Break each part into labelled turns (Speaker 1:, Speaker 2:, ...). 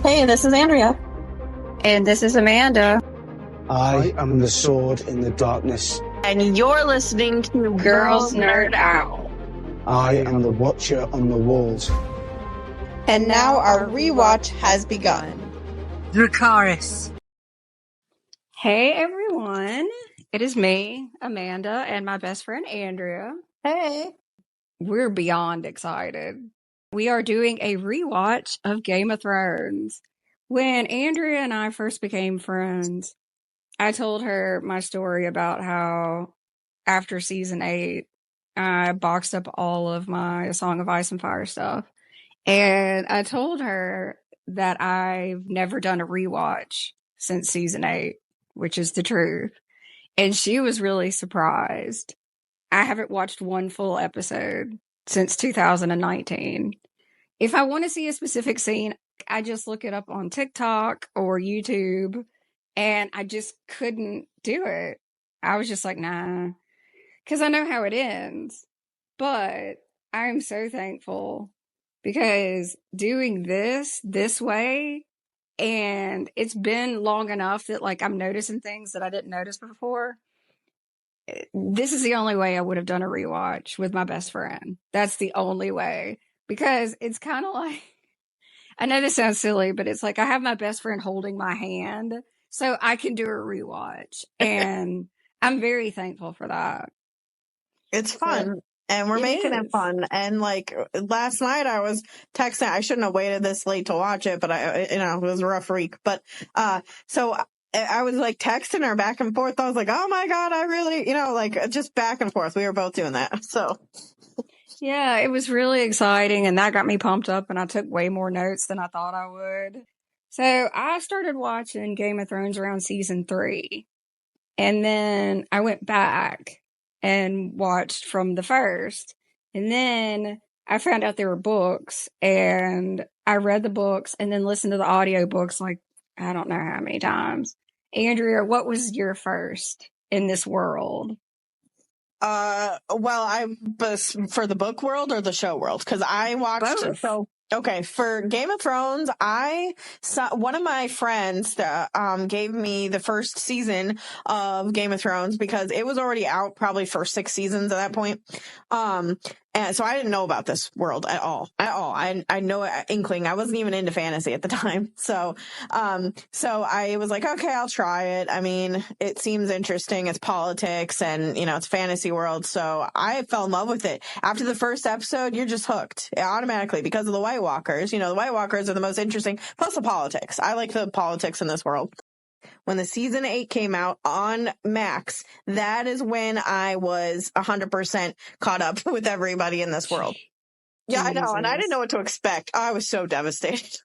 Speaker 1: Hey, this is Andrea.
Speaker 2: And this is Amanda.
Speaker 3: I am the sword in the darkness.
Speaker 2: And you're listening to Girls Nerd Out.
Speaker 3: I am the watcher on the walls.
Speaker 4: And now our rewatch has begun.
Speaker 5: Dracarys.
Speaker 2: Hey everyone, it is me, Amanda, and my best friend Andrea.
Speaker 1: Hey.
Speaker 2: We're beyond excited. We are doing a rewatch of Game of Thrones. When Andrea and I first became friends, I told her my story about how after season 8, I boxed up all of my Song of Ice and Fire stuff. And I told her that I've never done a rewatch since season 8, which is the truth. And she was really surprised. I haven't watched one full episode since 2019. If I want to see a specific scene, I just look it up on TikTok or YouTube, and I just couldn't do it. I was just like, nah, because I know how it ends. But I'm so thankful because doing this way, and it's been long enough that like I'm noticing things that I didn't notice before. This is the only way I would have done a rewatch with my best friend. That's the only way. Because it's kind of like, I know this sounds silly, but it's like I have my best friend holding my hand so I can do a rewatch. And I'm very thankful for that.
Speaker 4: It's fun. And we're making it fun. And like last night I was texting, I shouldn't have waited this late to watch it, but it was a rough week. But, so I was like texting her back and forth. I was like, oh my God, I really, like just back and forth. We were both doing that. So.
Speaker 2: Yeah, it was really exciting, and that got me pumped up, and I took way more notes than I thought I would. So I started watching Game of Thrones around season 3, and then I went back and watched from the first, and then I found out there were books, and I read the books and then listened to the audiobooks like I don't know how many times. Andrea, what was your first in this world?
Speaker 4: Well, I was for the book world or the show world, because I watched
Speaker 2: both.
Speaker 4: So okay, for Game of Thrones, I saw one of my friends that gave me the first season of Game of Thrones because it was already out probably for 6 seasons at that point. And so I didn't know about this world at all. I know an inkling. I wasn't even into fantasy at the time. So I was like, okay, I'll try it. I mean, it seems interesting. It's politics and, it's fantasy world. So I fell in love with it. After the first episode, you're just hooked automatically because of the White Walkers. The White Walkers are the most interesting, plus the politics. I like the politics in this world. When the season 8 came out on Max, that is when I was 100% caught up with everybody in this world. Yeah, Jesus. I know. And I didn't know what to expect. I was so devastated.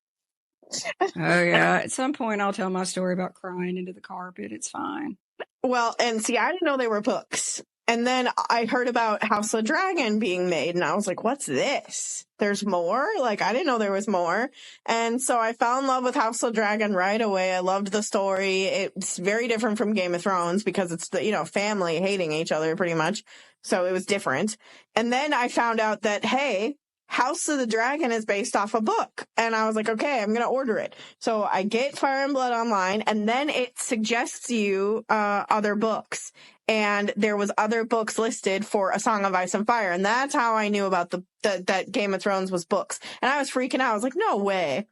Speaker 2: Oh, yeah. At some point, I'll tell my story about crying into the carpet. It's fine.
Speaker 4: Well, and see, I didn't know they were books. And then I heard about House of Dragon being made, and I was like, what's this? There's more? Like, I didn't know there was more. And so I fell in love with House of Dragon right away. I loved the story. It's very different from Game of Thrones because it's the, family hating each other pretty much. So it was different. And then I found out that, hey, House of the Dragon is based off a book. And I was like, okay, I'm going to order it. So I get Fire and Blood online, and then it suggests you other books. And there was other books listed for A Song of Ice and Fire. And that's how I knew about that Game of Thrones was books. And I was freaking out. I was like, no way.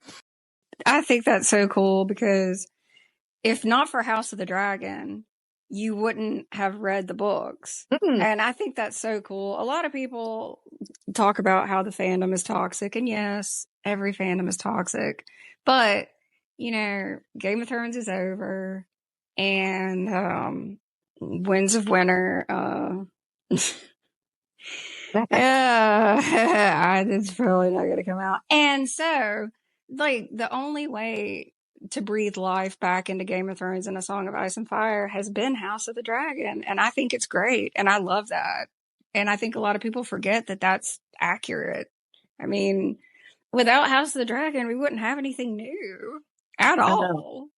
Speaker 2: I think that's so cool because if not for House of the Dragon, you wouldn't have read the books. Mm-hmm. And I think that's so cool. A lot of people talk about how the fandom is toxic. And yes, every fandom is toxic. But, Game of Thrones is over. And Winds of Winter. It's probably not going to come out. And so, like, the only way to breathe life back into Game of Thrones and A Song of Ice and Fire has been House of the Dragon. And I think it's great. And I love that. And I think a lot of people forget that that's accurate. I mean, without House of the Dragon, we wouldn't have anything new at all.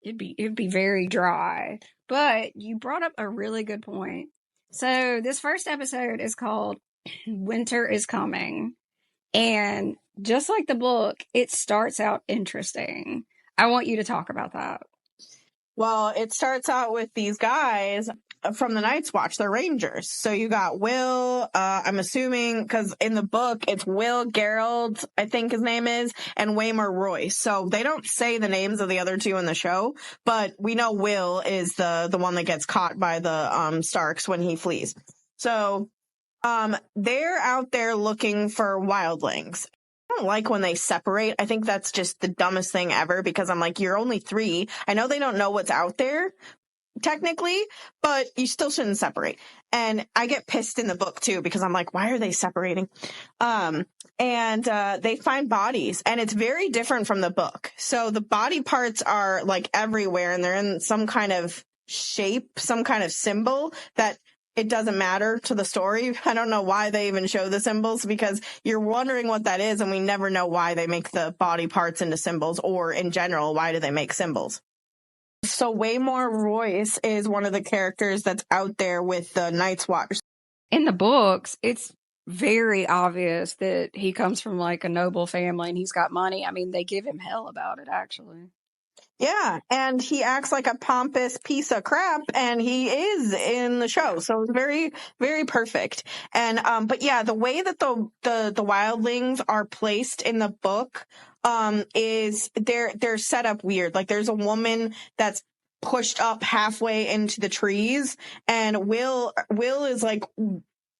Speaker 2: It'd be very dry. But you brought up a really good point. So this first episode is called Winter is Coming. And just like the book, it starts out interesting. I want you to talk about that.
Speaker 4: Well, it starts out with these guys from the Night's Watch, the Rangers. So you got Will, I'm assuming, because in the book, it's Will Gerald, I think his name is, and Waymar Royce. So they don't say the names of the other two in the show, but we know Will is the one that gets caught by the Starks when he flees. So they're out there looking for wildlings. I don't like when they separate. I think that's just the dumbest thing ever because I'm like, you're only 3. I know they don't know what's out there technically, but you still shouldn't separate. And I get pissed in the book too because I'm like, why are they separating? And they find bodies and it's very different from the book. So the body parts are like everywhere and they're in some kind of shape, some kind of symbol that it doesn't matter to the story. I don't know why they even show the symbols because you're wondering what that is and we never know why they make the body parts into symbols or in general, why do they make symbols? So Waymar Royce is one of the characters that's out there with the Night's Watch.
Speaker 2: In the books, it's very obvious that he comes from like a noble family and he's got money. I mean, they give him hell about it, actually.
Speaker 4: Yeah, and he acts like a pompous piece of crap, and he is in the show, so it's very, very perfect. And but yeah, the way that the wildlings are placed in the book is they're set up weird. Like there's a woman that's pushed up halfway into the trees, and Will is like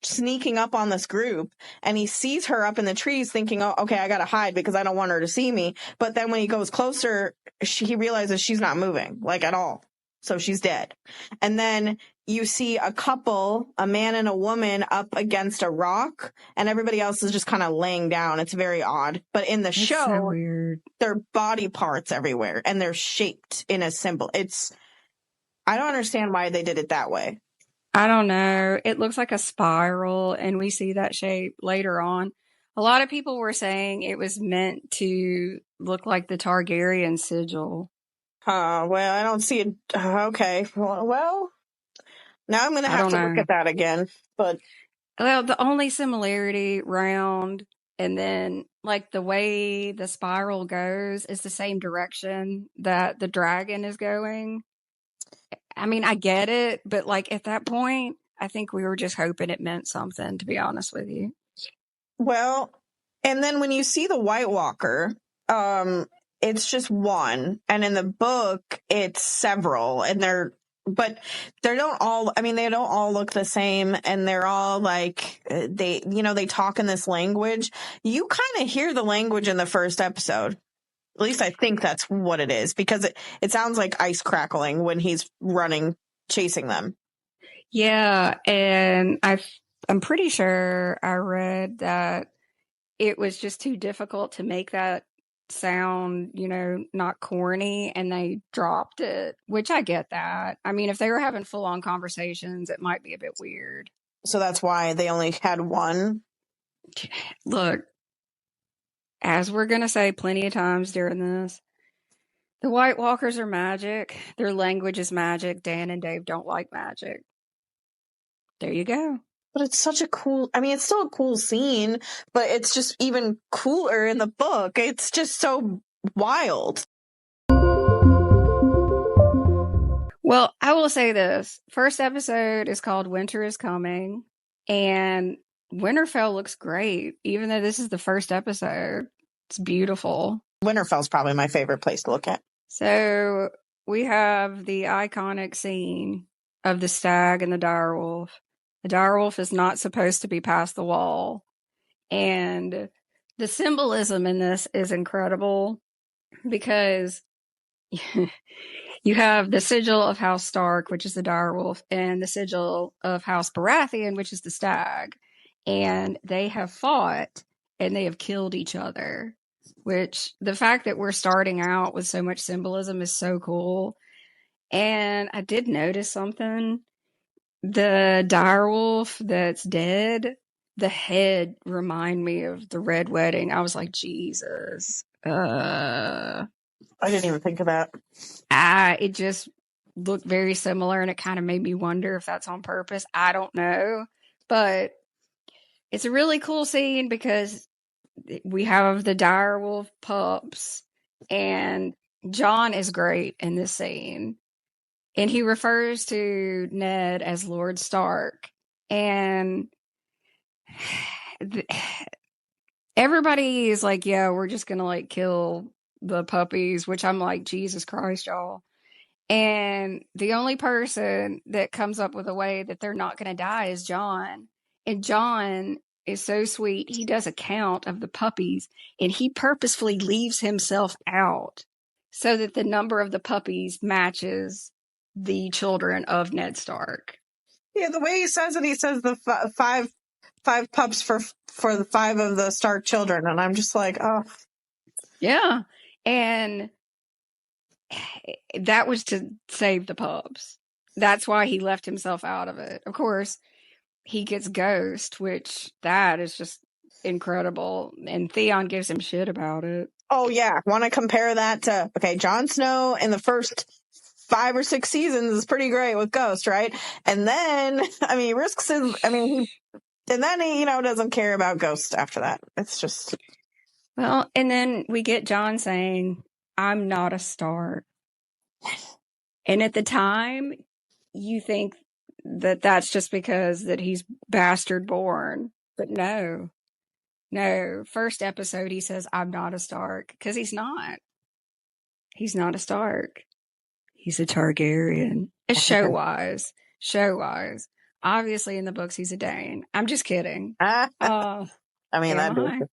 Speaker 4: sneaking up on this group and he sees her up in the trees thinking, oh, okay, I gotta hide because I don't want her to see me. But then when he goes closer, he realizes she's not moving like at all. So she's dead. And then you see a couple, a man and a woman up against a rock and everybody else is just kind of laying down. It's very odd. But in the show,
Speaker 2: so weird.
Speaker 4: They're body parts everywhere and they're shaped in a symbol. I don't understand why they did it that way.
Speaker 2: I don't know. It looks like a spiral, and we see that shape later on. A lot of people were saying it was meant to look like the Targaryen sigil.
Speaker 4: Well, I don't see it. Okay. Well, now I'm going to have to look at that again. But
Speaker 2: well, the only similarity round and then like the way the spiral goes is the same direction that the dragon is going. I mean, I get it, but like at that point, I think we were just hoping it meant something, to be honest with you.
Speaker 4: Well, and then when you see the White Walker, it's just one, and in the book, it's several, and they don't all look the same, and they're all like, they talk in this language. You kind of hear the language in the first episode. At least I think that's what it is, because it sounds like ice crackling when he's running, chasing them.
Speaker 2: Yeah, and I'm pretty sure I read that it was just too difficult to make that sound, not corny, and they dropped it, which I get that. I mean, if they were having full-on conversations, it might be a bit weird.
Speaker 4: So that's why they only had one?
Speaker 2: Look, as we're going to say plenty of times during this, the White Walkers are magic. Their language is magic. Dan and Dave don't like magic. There you go.
Speaker 4: But it's such a it's still a cool scene, but it's just even cooler in the book. It's just so wild.
Speaker 2: Well, I will say this. First episode is called Winter is Coming, and Winterfell looks great, even though this is the first episode. It's beautiful.
Speaker 4: Winterfell's probably my favorite place to look at.
Speaker 2: So we have the iconic scene of the stag and the direwolf. The direwolf is not supposed to be past the wall. And the symbolism in this is incredible because you have the sigil of House Stark, which is the direwolf, and the sigil of House Baratheon, which is the stag. And they have fought and they have killed each other, which the fact that we're starting out with so much symbolism is so cool. And I did notice something. The direwolf that's dead, the head remind me of the Red Wedding. I was like, Jesus.
Speaker 4: I didn't even think of that.
Speaker 2: It just looked very similar, and it kind of made me wonder if that's on purpose. I don't know. But it's a really cool scene because we have the direwolf pups, and Jon is great in this scene. And he refers to Ned as Lord Stark. And everybody is like, yeah, we're just going to like kill the puppies, which I'm like, Jesus Christ, y'all. And the only person that comes up with a way that they're not going to die is Jon. And Jon is so sweet. He does a count of the puppies and he purposefully leaves himself out so that the number of the puppies matches the children of Ned Stark.
Speaker 4: Yeah, the way he says it, he says the five pups for the 5 of the Stark children, and I'm just like, oh.
Speaker 2: Yeah. And that was to save the pups. That's why he left himself out of it. Of course, he gets Ghost, which that is just incredible. And Theon gives him shit about it.
Speaker 4: Oh, yeah. Want to compare that to, okay, Jon Snow in the first 5 or 6 seasons is pretty great with Ghost, right? And then, I mean, he risks his, I mean, and then he, doesn't care about Ghost after that. It's just.
Speaker 2: Well, and then we get Jon saying, I'm not a Stark. And at the time, you think that that's just because that he's bastard born. But no. First episode, he says, I'm not a Stark. Because he's not. He's not a Stark. He's a Targaryen. Show-wise. Obviously, in the books, he's a Dane. I'm just kidding.
Speaker 4: I mean, that'd be.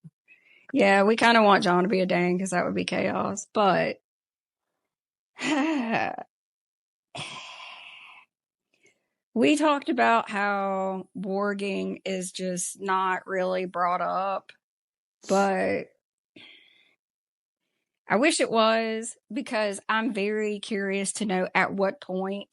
Speaker 2: Yeah, we kind of want Jon to be a Dane because that would be chaos. But we talked about how warging is just not really brought up. But I wish it was, because I'm very curious to know at what point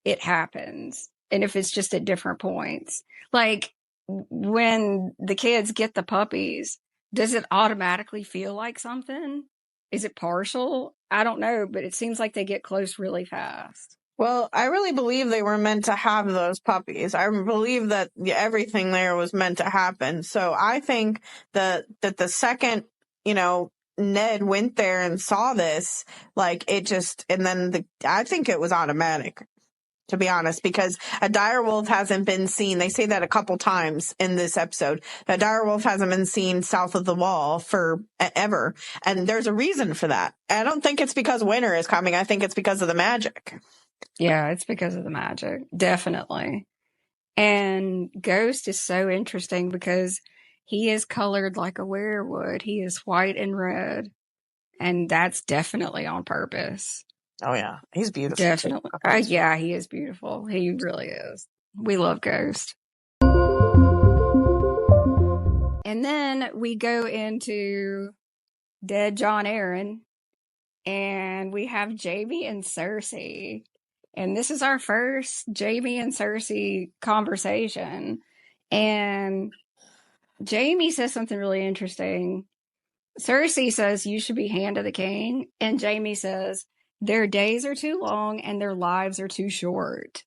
Speaker 2: it happens. And if it's just at different points. Like, when the kids get the puppies, does it automatically feel like something? Is it partial? I don't know, but it seems like they get close really fast.
Speaker 4: Well, I really believe they were meant to have those puppies. I believe that everything there was meant to happen. So I think that the second, Ned went there and saw this, like it just, and then I think it was automatic, to be honest, because a direwolf hasn't been seen. They say that a couple times in this episode. A direwolf hasn't been seen south of the wall for ever. And there's a reason for that. I don't think it's because winter is coming. I think it's because of the magic.
Speaker 2: Yeah, it's because of the magic. Definitely. And Ghost is so interesting because he is colored like a weirwood. He is white and red. And that's definitely on purpose.
Speaker 4: Oh, yeah. He's beautiful.
Speaker 2: Definitely. Yeah, he is beautiful. He really is. We love Ghost. And then we go into Dead Jon Arryn. And we have Jaime and Cersei. And this is our first Jaime and Cersei conversation. And Jaime says something really interesting. Cersei says, you should be hand of the king. And Jaime says, their days are too long and their lives are too short.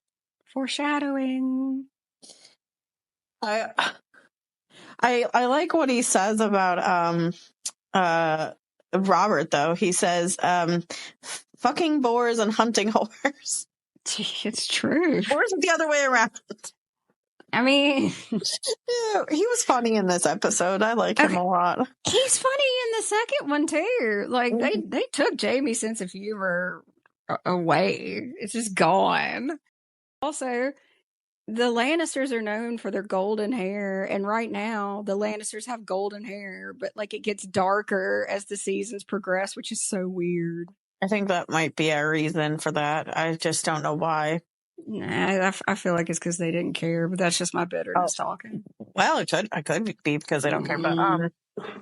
Speaker 2: Foreshadowing.
Speaker 4: I like what he says about Robert, though. He says, fucking boars and hunting whores.
Speaker 2: It's true.
Speaker 4: Or is it the other way around?
Speaker 2: I mean,
Speaker 4: yeah, he was funny in this episode. I like him a lot.
Speaker 2: He's funny in the second one too. Like they took Jaime's sense of humor away. It's just gone. Also, the Lannisters are known for their golden hair, and right now the Lannisters have golden hair, but like it gets darker as the seasons progress, which is so weird.
Speaker 4: I think that might be a reason for that. I just don't know why.
Speaker 2: Nah, I feel like it's because they didn't care, but that's just my bitterness talking.
Speaker 4: Well, it could be because they don't care. But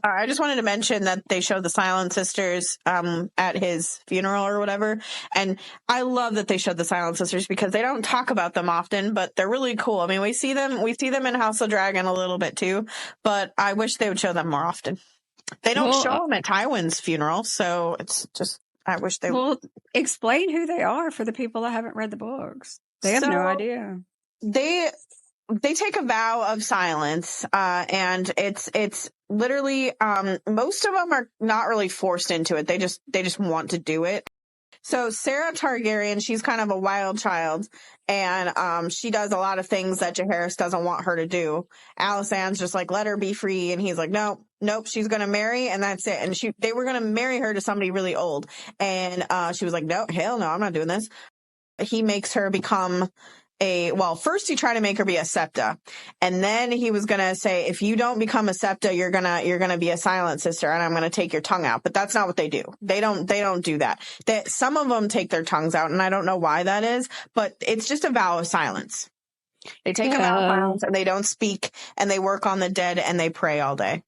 Speaker 4: I just wanted to mention that they showed the Silent Sisters at his funeral or whatever, and I love that they showed the Silent Sisters because they don't talk about them often, but they're really cool. I mean, we see them in House of Dragon a little bit too, but I wish they would show them more often. They don't show them at Tywin's funeral, so it's just. I wish they would.
Speaker 2: Explain who they are for the people that haven't read the books. They have no idea.
Speaker 4: they take a vow of silence, and it's literally, most of them are not really forced into it. They just want to do it. So Sarah Targaryen, she's kind of a wild child, and she does a lot of things that Jaehaerys doesn't want her to do. Alysanne's just like, let her be free, and he's like, nope, she's gonna marry, and that's it. And they were gonna marry her to somebody really old, and she was like, no, hell no, I'm not doing this. He makes her become first he tried to make her be a septa, and then he was gonna say, if you don't become a septa, you're gonna be a silent sister, and I'm gonna take your tongue out. But that's not what they do. They don't do that. That some of them take their tongues out, and I don't know why that is, but it's just a vow of silence. They take a vow of silence, and they don't speak, and they work on the dead, and they pray all day.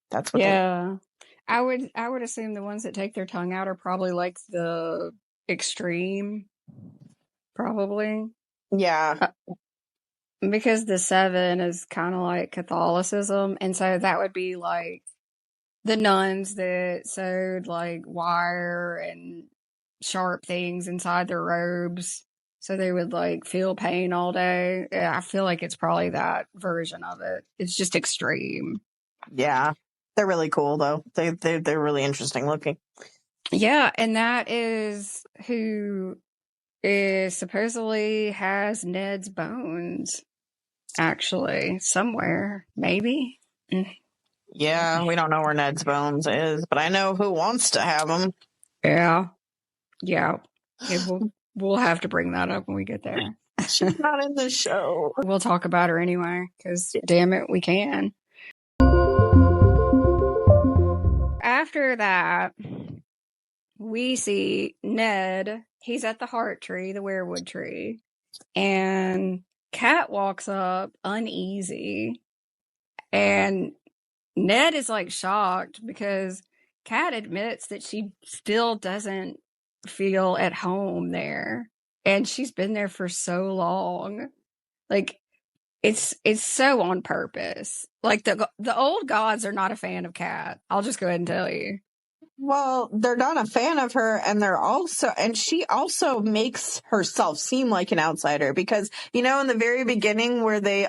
Speaker 4: That's what they do.
Speaker 2: I would assume the ones that take their tongue out are probably like the extreme, probably.
Speaker 4: Yeah.
Speaker 2: Because the 7 is kind of like Catholicism, and so that would be like the nuns that sewed like wire and sharp things inside their robes so they would like feel pain all day. Yeah, I feel like it's probably that version of it. It's just extreme.
Speaker 4: Yeah. They're really cool though. They're really interesting looking.
Speaker 2: Yeah, and that is who is supposedly has Ned's bones, actually, somewhere, maybe.
Speaker 4: Yeah, we don't know where Ned's bones is, but I know who wants to have them.
Speaker 2: Yeah. We'll have to bring that up when we get there.
Speaker 4: She's not in the show.
Speaker 2: We'll talk about her anyway, because damn it, we can. After that, we see Ned. He's at the heart tree, the weirwood tree, and Cat walks up uneasy, and Ned is like shocked because Cat admits that she still doesn't feel at home there, and she's been there for so long. Like it's so on purpose. Like the old gods are not a fan of Cat. I'll just go ahead and tell you.
Speaker 4: Well, they're not a fan of her, and she also makes herself seem like an outsider because, in the very beginning where he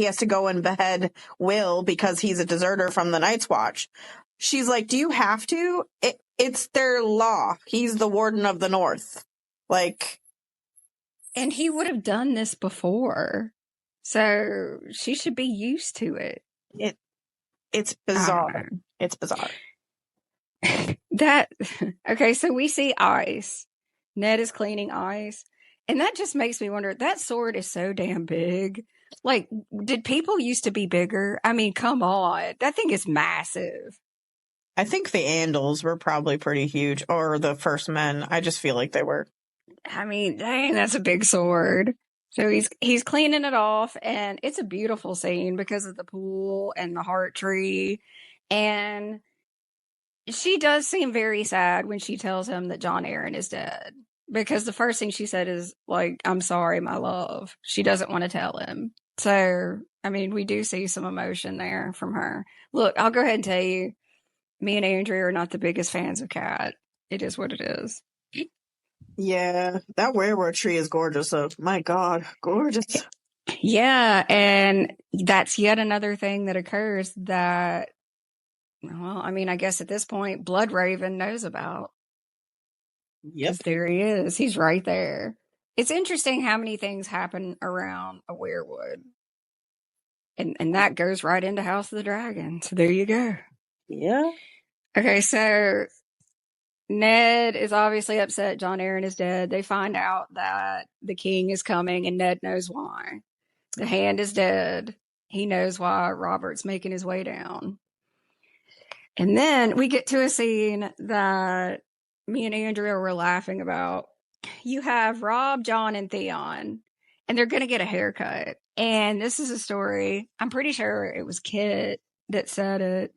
Speaker 4: has to go and behead Will because he's a deserter from the Night's Watch. She's like, do you have to? It's their law. He's the Warden of the North.
Speaker 2: And he would have done this before. So she should be used to it.
Speaker 4: It's bizarre. It's bizarre.
Speaker 2: Okay, so we see ice. Ned is cleaning ice. And that just makes me wonder, that sword is so damn big. Like, did people used to be bigger? I mean, come on. That thing is massive.
Speaker 4: I think the Andals were probably pretty huge, or the First Men. I just feel like they were.
Speaker 2: I mean, dang, that's a big sword. So he's cleaning it off, and it's a beautiful scene because of the pool and the heart tree. And she does seem very sad when she tells him that Jon Arryn is dead. Because the first thing she said is, like, I'm sorry, my love. She doesn't want to tell him. So, I mean, we do see some emotion there from her. Look, I'll go ahead and tell you, me and Andrea are not the biggest fans of Cat. It is what it is.
Speaker 4: Yeah, that weirwood tree is gorgeous. So, my God, gorgeous.
Speaker 2: Yeah, and that's yet another thing that occurs that, well, I mean, I guess at this point, Bloodraven knows about.
Speaker 4: Yep.
Speaker 2: There he is. He's right there. It's interesting how many things happen around a weirwood. And that goes right into House of the Dragon. So there you go.
Speaker 4: Yeah.
Speaker 2: Okay, so Ned is obviously upset Jon Arryn is dead. They find out that the king is coming, and Ned knows why. The Hand is dead. He knows why Robert's making his way down. And then we get to a scene that me and Andrea were laughing about. You have Rob, John, and Theon, and they're going to get a haircut. And this is a story, I'm pretty sure it was Kit that said it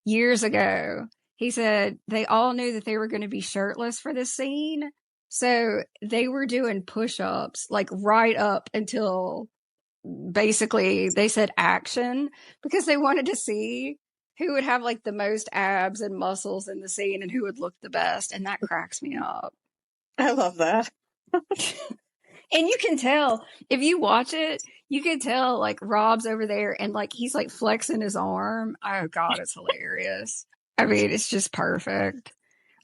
Speaker 2: years ago. He said they all knew that they were going to be shirtless for this scene. So they were doing push-ups, like right up until basically they said action, because they wanted to see who would have like the most abs and muscles in the scene and who would look the best. And that cracks me up.
Speaker 4: I love that.
Speaker 2: And you can tell, if you watch it, you can tell, like, Rob's over there and, like, he's, like, flexing his arm. Oh, God, it's hilarious. I mean, it's just perfect.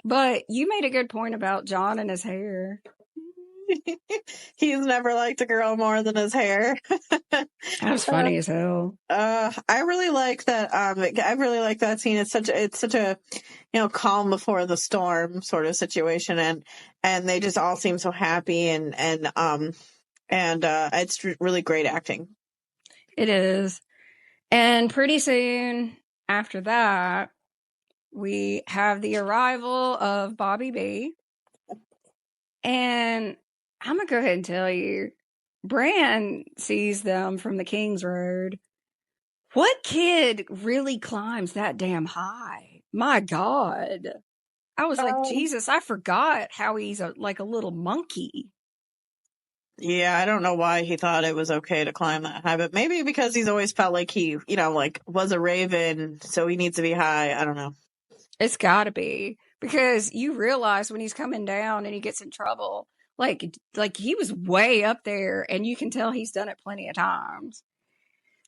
Speaker 2: But you made a good point about Jon and his hair.
Speaker 4: He's never liked a girl more than his hair.
Speaker 2: That's funny as hell.
Speaker 4: I really like that. I really like that scene. It's such a, calm before the storm sort of situation, and they just all seem so happy, and it's really great acting.
Speaker 2: It is. And pretty soon after that, we have the arrival of Bobby B. And I'm going to go ahead and tell you, Bran sees them from the Kingsroad. What kid really climbs that damn high? My God. I was like, Jesus, I forgot how he's like a little monkey.
Speaker 4: Yeah, I don't know why he thought it was okay to climb that high, but maybe because he's always felt like he, like was a raven, so he needs to be high. I don't know.
Speaker 2: It's gotta be, because you realize when he's coming down and he gets in trouble, like he was way up there, and you can tell he's done it plenty of times.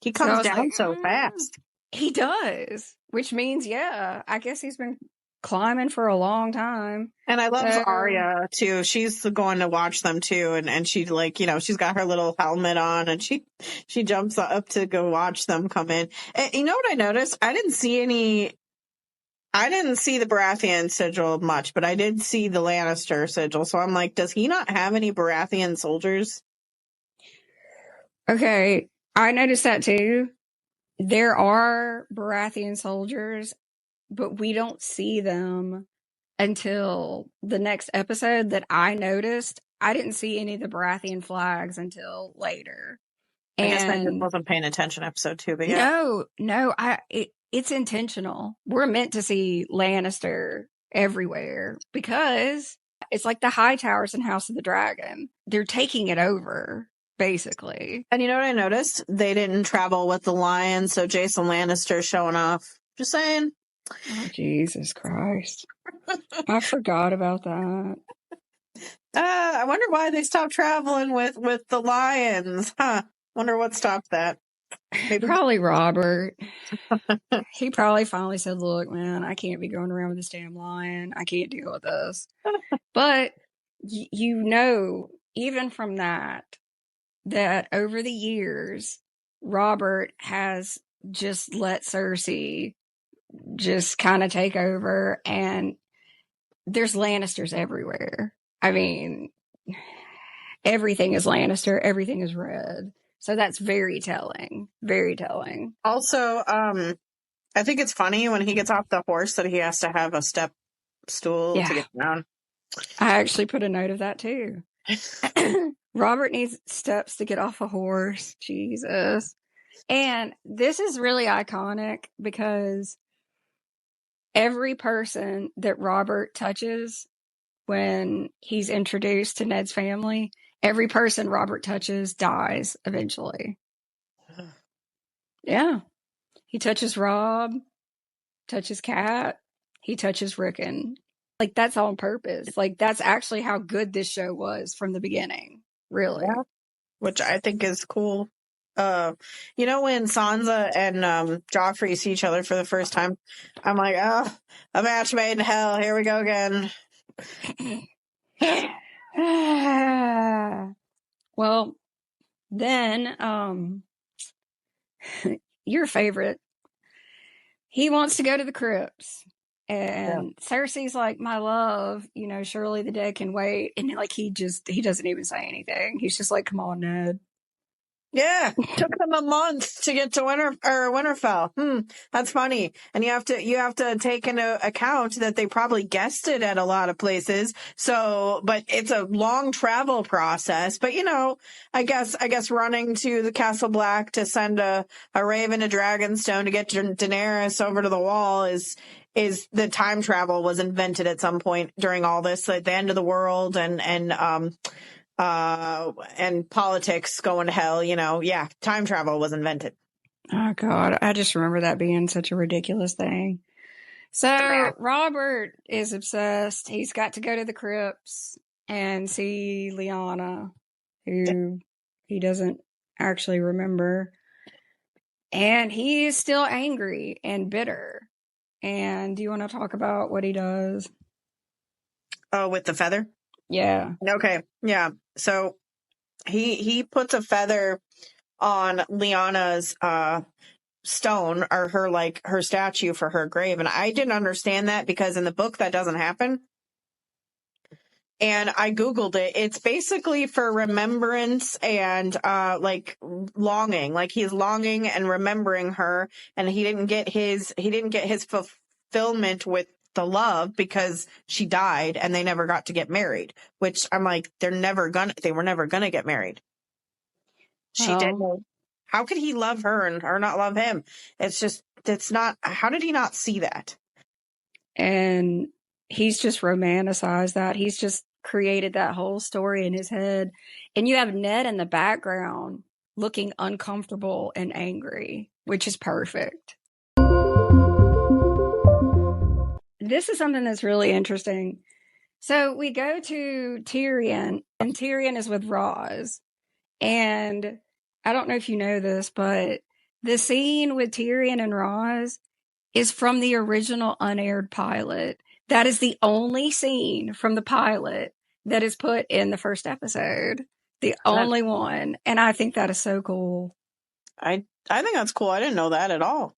Speaker 4: He comes down so fast.
Speaker 2: He does, which means, yeah, I guess he's been climbing for a long time.
Speaker 4: And I love Arya too. She's going to watch them too, and she, like, she's got her little helmet on, and she jumps up to go watch them come in. And you know what I noticed? I didn't see the Baratheon sigil much, but I did see the Lannister sigil. So I'm like, does he not have any Baratheon soldiers?
Speaker 2: Okay, I noticed that too. There are Baratheon soldiers, but we don't see them until the next episode that I noticed. I didn't see any of the Baratheon flags until later.
Speaker 4: I guess I just wasn't paying attention episode 2, but
Speaker 2: yeah. No, it's intentional. We're meant to see Lannister everywhere because it's like the High Towers in House of the Dragon. They're taking it over, basically.
Speaker 4: And you know what I noticed? They didn't travel with the lion, so Jason Lannister showing off. Just saying.
Speaker 2: Oh, Jesus Christ. I forgot about that.
Speaker 4: I wonder why they stopped traveling with the lions. Huh. Wonder what stopped that.
Speaker 2: Maybe. Probably Robert. He probably finally said, look, man, I can't be going around with this damn lion. I can't deal with this. But even from that over the years, Robert has just let Cersei just kind of take over, and there's Lannisters everywhere. I mean, everything is Lannister, everything is red. So that's very telling. Very telling.
Speaker 4: Also, I think it's funny when he gets off the horse that he has to have a step stool to get down.
Speaker 2: I actually put a note of that too. Robert needs steps to get off a horse. Jesus. And this is really iconic because every person that Robert touches when he's introduced to Ned's family, every person Robert touches dies eventually. Yeah. He touches Rob, touches Kat, he touches Rickon. Like, that's on purpose. Like, that's actually how good this show was from the beginning. Really.
Speaker 4: Yeah. Which I think is cool. When Sansa and Joffrey see each other for the first time, I'm like, oh, a match made in hell. Here we go again.
Speaker 2: Well, then, your favorite, he wants to go to the crypts. And Cersei's like, my love, surely the dead can wait. And like, he doesn't even say anything. He's just like, come on, Ned.
Speaker 4: Yeah, took them a month to get to Winterfell. That's funny. And you have to take into account that they probably guessed it at a lot of places. So, but it's a long travel process. But I guess running to the Castle Black to send a raven to Dragonstone to get Daenerys over to the wall is the time travel was invented at some point during all this, like the end of the world and politics going to hell, time travel was invented.
Speaker 2: Oh God. I just remember that being such a ridiculous thing. So Robert is obsessed. He's got to go to the crypts and see Lyanna, who he doesn't actually remember. And he is still angry and bitter. And do you want to talk about what he does?
Speaker 4: Oh, with the feather?
Speaker 2: Yeah.
Speaker 4: Okay. Yeah. So he puts a feather on Lyanna's stone, or her statue for her grave. And I didn't understand that because in the book that doesn't happen. And I Googled it. It's basically for remembrance and longing. Like he's longing and remembering her, and he didn't get his fulfillment with the love because she died and they never got to get married. Which I'm like, they were never gonna get married. She didn't. How could he love her and her not love him? It's not. How did he not see that?
Speaker 2: And he's just romanticized that. He's just created that whole story in his head. And you have Ned in the background looking uncomfortable and angry, which is perfect. This is something that's really interesting. So we go to Tyrion, and Tyrion is with Roz. And I don't know if you know this, but the scene with Tyrion and Roz is from the original unaired pilot. That is the only scene from the pilot that is put in the first episode. The only one. And I think that is so cool.
Speaker 4: I think that's cool. I didn't know that at all.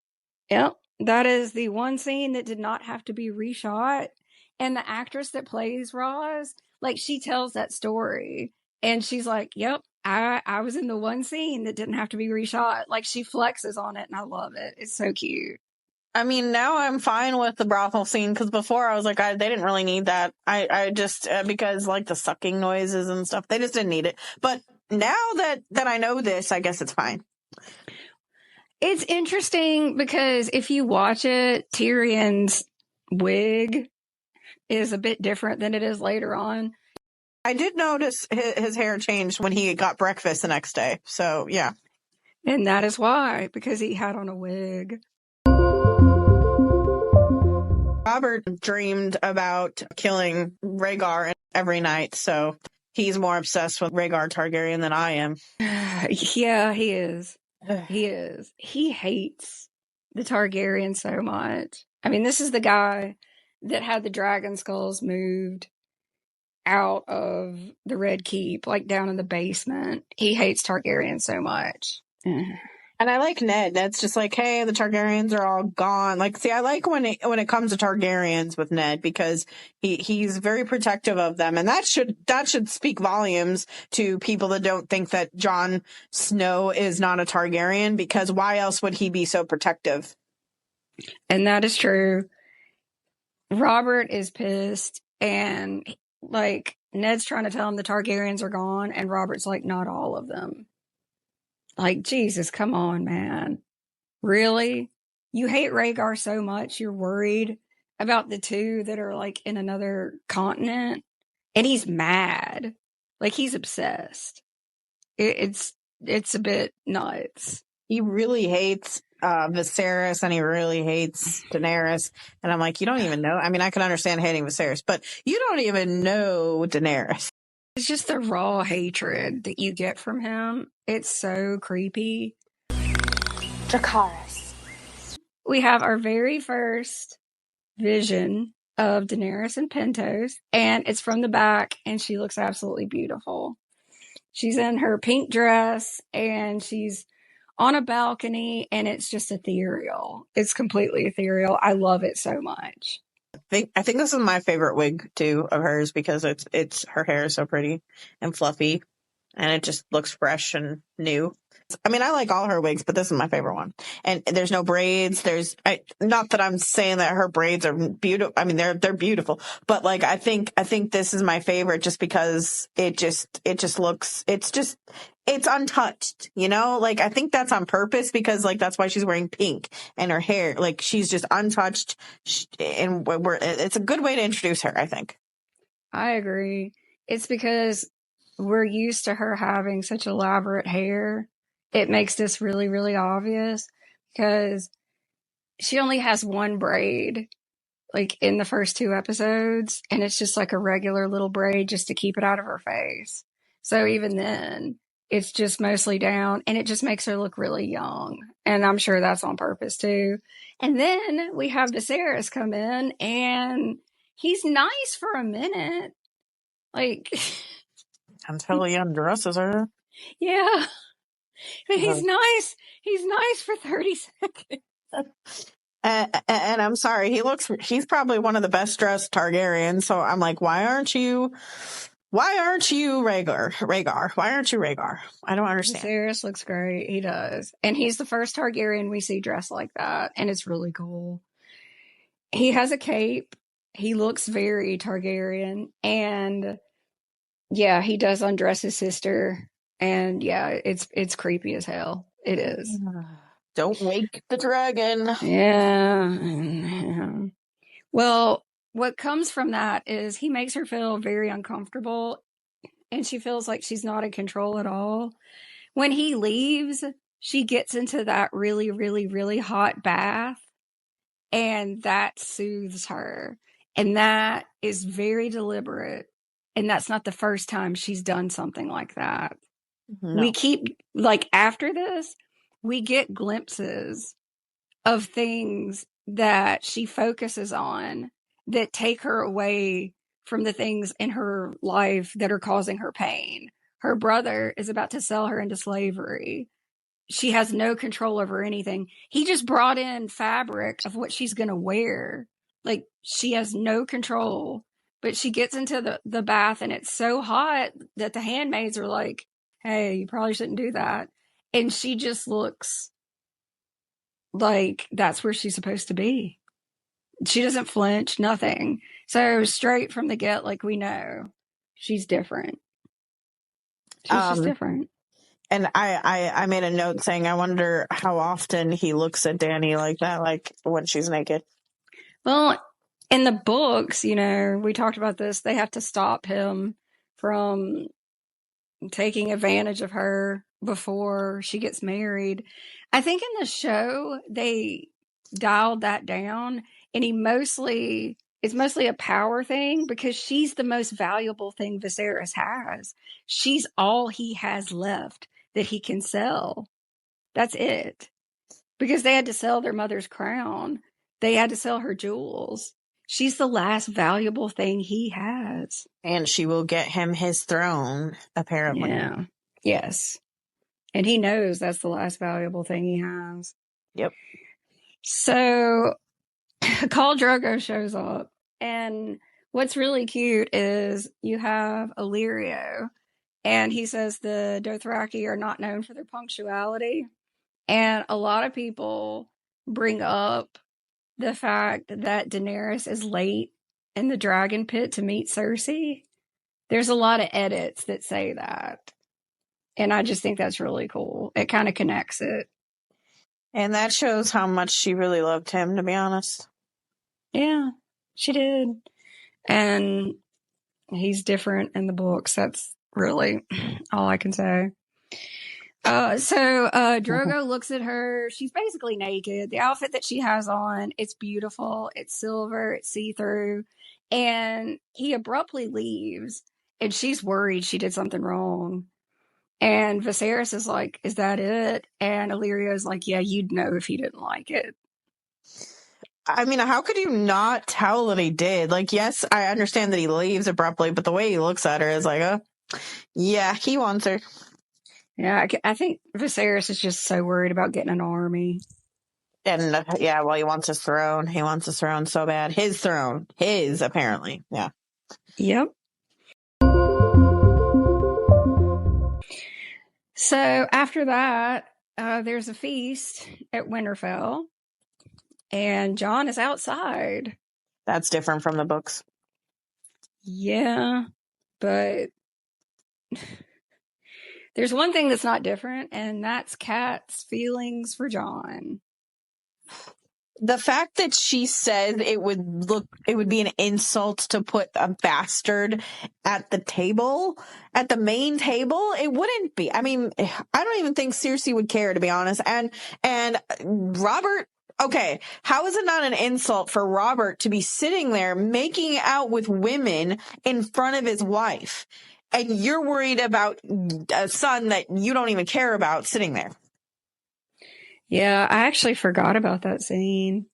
Speaker 2: Yep. That is the one scene that did not have to be reshot. And the actress that plays Roz, like, she tells that story. And she's like, yep, I was in the one scene that didn't have to be reshot. Like, she flexes on it, and I love it. It's so cute.
Speaker 4: I mean, now I'm fine with the brothel scene, because before I was like, they didn't really need that. I just, because like the sucking noises and stuff, they just didn't need it. But now that I know this, I guess it's fine.
Speaker 2: It's interesting because if you watch it, Tyrion's wig is a bit different than it is later on.
Speaker 4: I did notice his hair changed when he got breakfast the next day. So, yeah.
Speaker 2: And that is why, because he had on a wig.
Speaker 4: Robert dreamed about killing Rhaegar every night, so he's more obsessed with Rhaegar Targaryen than I am.
Speaker 2: Yeah, he is. He is. He hates the Targaryens so much. I mean, this is the guy that had the dragon skulls moved out of the Red Keep, like down in the basement. He hates Targaryen so much.
Speaker 4: And I like Ned. Ned's just like, hey, the Targaryens are all gone. Like, see, I like when it comes to Targaryens with Ned, because he's very protective of them, and that should speak volumes to people that don't think that Jon Snow is not a Targaryen, because why else would he be so protective?
Speaker 2: And that is true. Robert is pissed, and like Ned's trying to tell him the Targaryens are gone, and Robert's like, not all of them. Like, Jesus, come on, man. Really? You hate Rhaegar so much, you're worried about the two that are like in another continent? And he's mad. Like, he's obsessed. It's a bit nuts.
Speaker 4: He really hates Viserys, and he really hates Daenerys. And I'm like, you don't even know. I mean, I can understand hating Viserys, but you don't even know Daenerys.
Speaker 2: It's just the raw hatred that you get from him. It's so creepy.
Speaker 5: Dracarys.
Speaker 2: We have our very first vision of Daenerys and Pentos, and it's from the back, and she looks absolutely beautiful. She's in her pink dress, and she's on a balcony, and it's just ethereal. It's completely ethereal. I love it so much.
Speaker 4: I think this is my favorite wig too of hers, because it's her hair is so pretty and fluffy, and it just looks fresh and new. I mean, I like all her wigs, but this is my favorite one. And there's no braids. Not that I'm saying that her braids are beautiful. I mean, they're beautiful, but like, I think this is my favorite just because it just looks, it's untouched, you know? Like, I think that's on purpose, because like, that's why she's wearing pink, and her hair, like, she's just untouched. And it's a good way to introduce her, I think.
Speaker 2: I agree. It's because we're used to her having such elaborate hair. It makes this really, really obvious, because she only has one braid, like in the first 2 episodes, and it's just like a regular little braid just to keep it out of her face. So even then, it's just mostly down, and it just makes her look really young. And I'm sure that's on purpose too. And then we have Viserys come in, and he's nice for a minute. Like,
Speaker 4: Until he undresses her.
Speaker 2: yeah, but he's nice. He's nice for 30 seconds.
Speaker 4: And I'm sorry, he's probably one of the best dressed Targaryens. So I'm like, why aren't you Rhaegar? Why aren't you Rhaegar? I don't understand.
Speaker 2: Viserys looks great. He does. And he's the first Targaryen we see dressed like that. And it's really cool. He has a cape. He looks very Targaryen. And yeah, he does undress his sister. And yeah, it's creepy as hell. It is.
Speaker 4: Don't wake the dragon.
Speaker 2: Yeah. Well, what comes from that is he makes her feel very uncomfortable. And she feels like she's not in control at all. When he leaves, she gets into that really, really, really hot bath. And that soothes her. And that is very deliberate. And that's not the first time she's done something like that.
Speaker 4: No.
Speaker 2: We keep, like, after this, we get glimpses of things that she focuses on that take her away from the things in her life that are causing her pain. Her brother is about to sell her into slavery. She has no control over anything. He just brought in fabric of what she's going to wear. Like, she has no control. But she gets into the bath, and it's so hot that the handmaids are like, hey, you probably shouldn't do that. And she just looks like that's where she's supposed to be. She doesn't flinch, nothing. So straight from the get, like, we know she's different. She's just different.
Speaker 4: And I made a note saying, I wonder how often he looks at Dany like that, like when she's naked.
Speaker 2: Well, in the books, you know, we talked about this. They have to stop him from taking advantage of her before she gets married. I think in the show, they dialed that down, and it's mostly a power thing because she's the most valuable thing Viserys has. She's all he has left that he can sell. That's it. Because they had to sell their mother's crown. They had to sell her jewels. She's the last valuable thing he has.
Speaker 4: And she will get him his throne, apparently.
Speaker 2: Yeah. Yes. And he knows that's the last valuable thing he has.
Speaker 4: Yep.
Speaker 2: So Khal Drogo shows up. And what's really cute is you have Illyrio. And he says the Dothraki are not known for their punctuality. And a lot of people bring up the fact that Daenerys is late in the dragon pit to meet Cersei. There's a lot of edits that say that. And I just think that's really cool. It kind of connects it.
Speaker 4: And that shows how much she really loved him, to be honest.
Speaker 2: Yeah, she did. And he's different in the books. That's really all I can say. So Drogo looks at her. She's basically naked. The outfit that she has on, it's beautiful. It's silver. It's see-through. And he abruptly leaves. And she's worried she did something wrong. And Viserys is like, is that it? And Illyrio's like, yeah, you'd know if you didn't like it.
Speaker 4: I mean, how could you not tell that he did? Like, yes, I understand that he leaves abruptly, but the way he looks at her is like, yeah, he wants her.
Speaker 2: Yeah, I think Viserys is just so worried about getting an army.
Speaker 4: And yeah, well, he wants his throne. He wants his throne so bad. His throne. His, apparently. Yeah.
Speaker 2: Yep. So after that, there's a feast at Winterfell. And Jon is outside.
Speaker 4: That's different from the books.
Speaker 2: Yeah, but there's one thing that's not different, and that's Kat's feelings for Jon.
Speaker 4: The fact that she said it would be an insult to put a bastard at the table, at the main table, it wouldn't be. I mean, I don't even think Cersei would care, to be honest. And Robert, okay, how is it not an insult for Robert to be sitting there making out with women in front of his wife? And you're worried about a son that you don't even care about sitting there.
Speaker 2: Yeah, I actually forgot about that scene.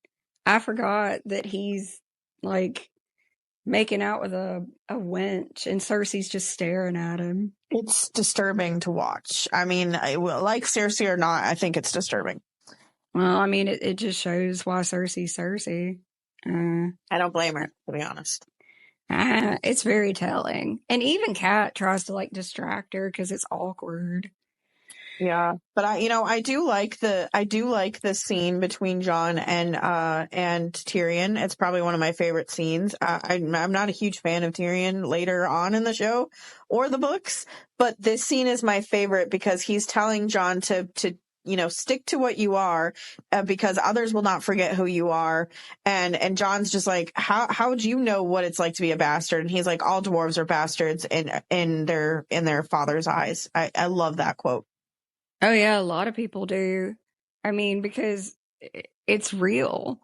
Speaker 2: I forgot that he's like making out with a wench and Cersei's just staring at him.
Speaker 4: It's disturbing to watch. I mean, like Cersei or not, I think it's disturbing.
Speaker 2: Well, I mean, it just shows why Cersei's Cersei.
Speaker 4: I don't blame her, to be honest.
Speaker 2: It's very telling. And even Kat tries to like distract her because it's awkward.
Speaker 4: Yeah, but I do like the scene between Jon and Tyrion. It's probably one of my favorite scenes. I'm not a huge fan of Tyrion later on in the show or the books, but this scene is my favorite because he's telling Jon to stick to what you are, because others will not forget who you are. And Jon's just like, how would you know what it's like to be a bastard? And he's like, all dwarves are bastards in their father's eyes. I love that quote.
Speaker 2: Oh yeah, a lot of people do. I mean, because it's real.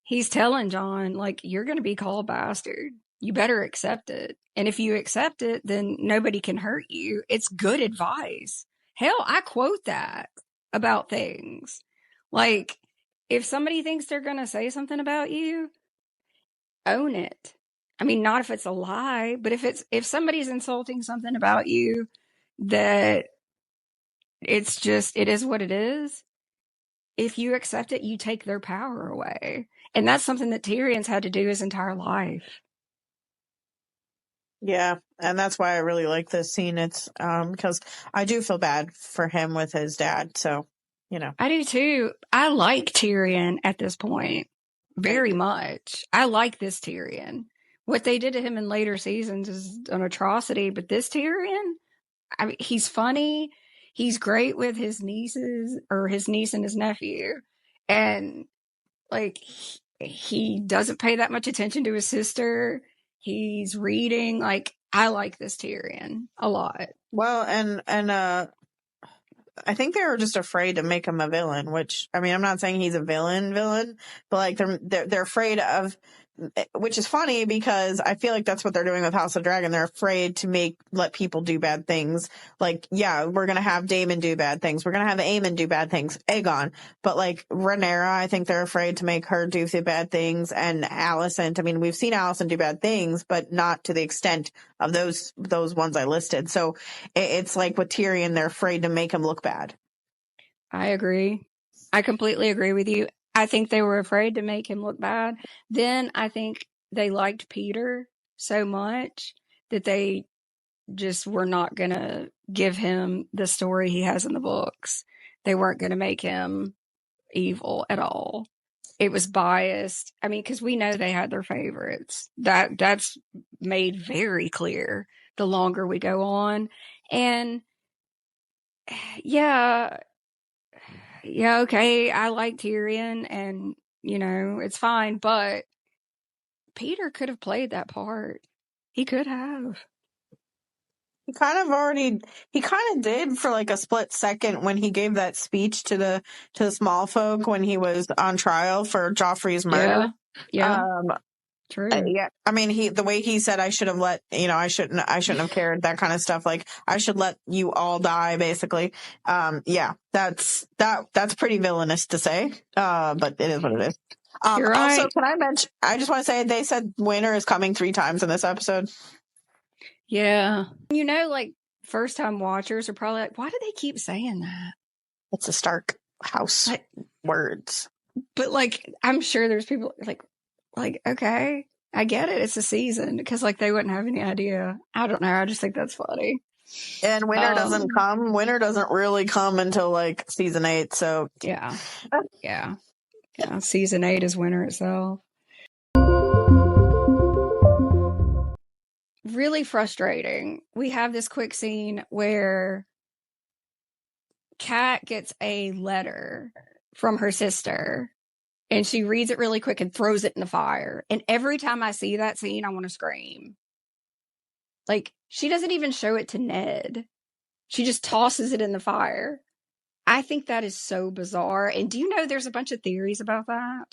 Speaker 2: He's telling Jon, like, you're going to be called bastard. You better accept it. And if you accept it, then nobody can hurt you. It's good advice. Hell, I quote that about things. Like, if somebody thinks they're going to say something about you, own it. I mean, not if it's a lie, but if somebody's insulting something about you that it is what it is. If you accept it, you take their power away. And that's something that Tyrion's had to do his entire life.
Speaker 4: Yeah, and that's why I really like this scene. It's because I do feel bad for him with his dad. So,
Speaker 2: I do too. I like Tyrion at this point very much. I like this Tyrion. What they did to him in later seasons is an atrocity, but this Tyrion, I mean, he's funny. He's great with his nieces, or his niece and his nephew. And like, he doesn't pay that much attention to his sister. He's reading. Like, I like this Tyrion a lot.
Speaker 4: well, and I think they were just afraid to make him a villain. Which, I mean, I'm not saying he's a villain, but like they're afraid of. Which is funny because I feel like that's what they're doing with House of Dragon. They're afraid to let people do bad things. Like, yeah, we're going to have Daemon do bad things. We're going to have Aemon do bad things. Aegon. But like Rhaenyra, I think they're afraid to make her do bad things. And Alicent, I mean, we've seen Alicent do bad things, but not to the extent of those ones I listed. So it's like with Tyrion, they're afraid to make him look bad.
Speaker 2: I agree. I completely agree with you. I think they were afraid to make him look bad. Then I think they liked Peter so much that they just were not going to give him the story he has in the books. They weren't going to make him evil at all. It was biased. I mean, because we know they had their favorites. That's made very clear the longer we go on. And yeah, okay, I like Tyrion and, it's fine, but Peter could have played that part. He could have.
Speaker 4: He kind of did for like a split second when he gave that speech to the small folk when he was on trial for Joffrey's murder.
Speaker 2: Yeah. True.
Speaker 4: Yeah. I mean, the way he said, I should have I shouldn't have cared, that kind of stuff. Like, I should let you all die, basically. Yeah, that's pretty villainous to say. But it is what it is.
Speaker 2: You're right.
Speaker 4: Also, can I mention, I just want to say they said winter is coming 3 times in this episode.
Speaker 2: Yeah. Like, first time watchers are probably like, why do they keep saying that?
Speaker 4: It's a Stark house words.
Speaker 2: But like, I'm sure there's people like, okay, I get it. It's a season, because like they wouldn't have any idea. I don't know. I just think that's funny.
Speaker 4: And winter doesn't come. Winter doesn't really come until like season 8. So
Speaker 2: yeah. Season 8 is winter itself. Really frustrating. We have this quick scene where Kat gets a letter from her sister, and she reads it really quick and throws it in the fire. And every time I see that scene, I want to scream. Like, she doesn't even show it to Ned. She just tosses it in the fire. I think that is so bizarre. And do you know there's a bunch of theories about that?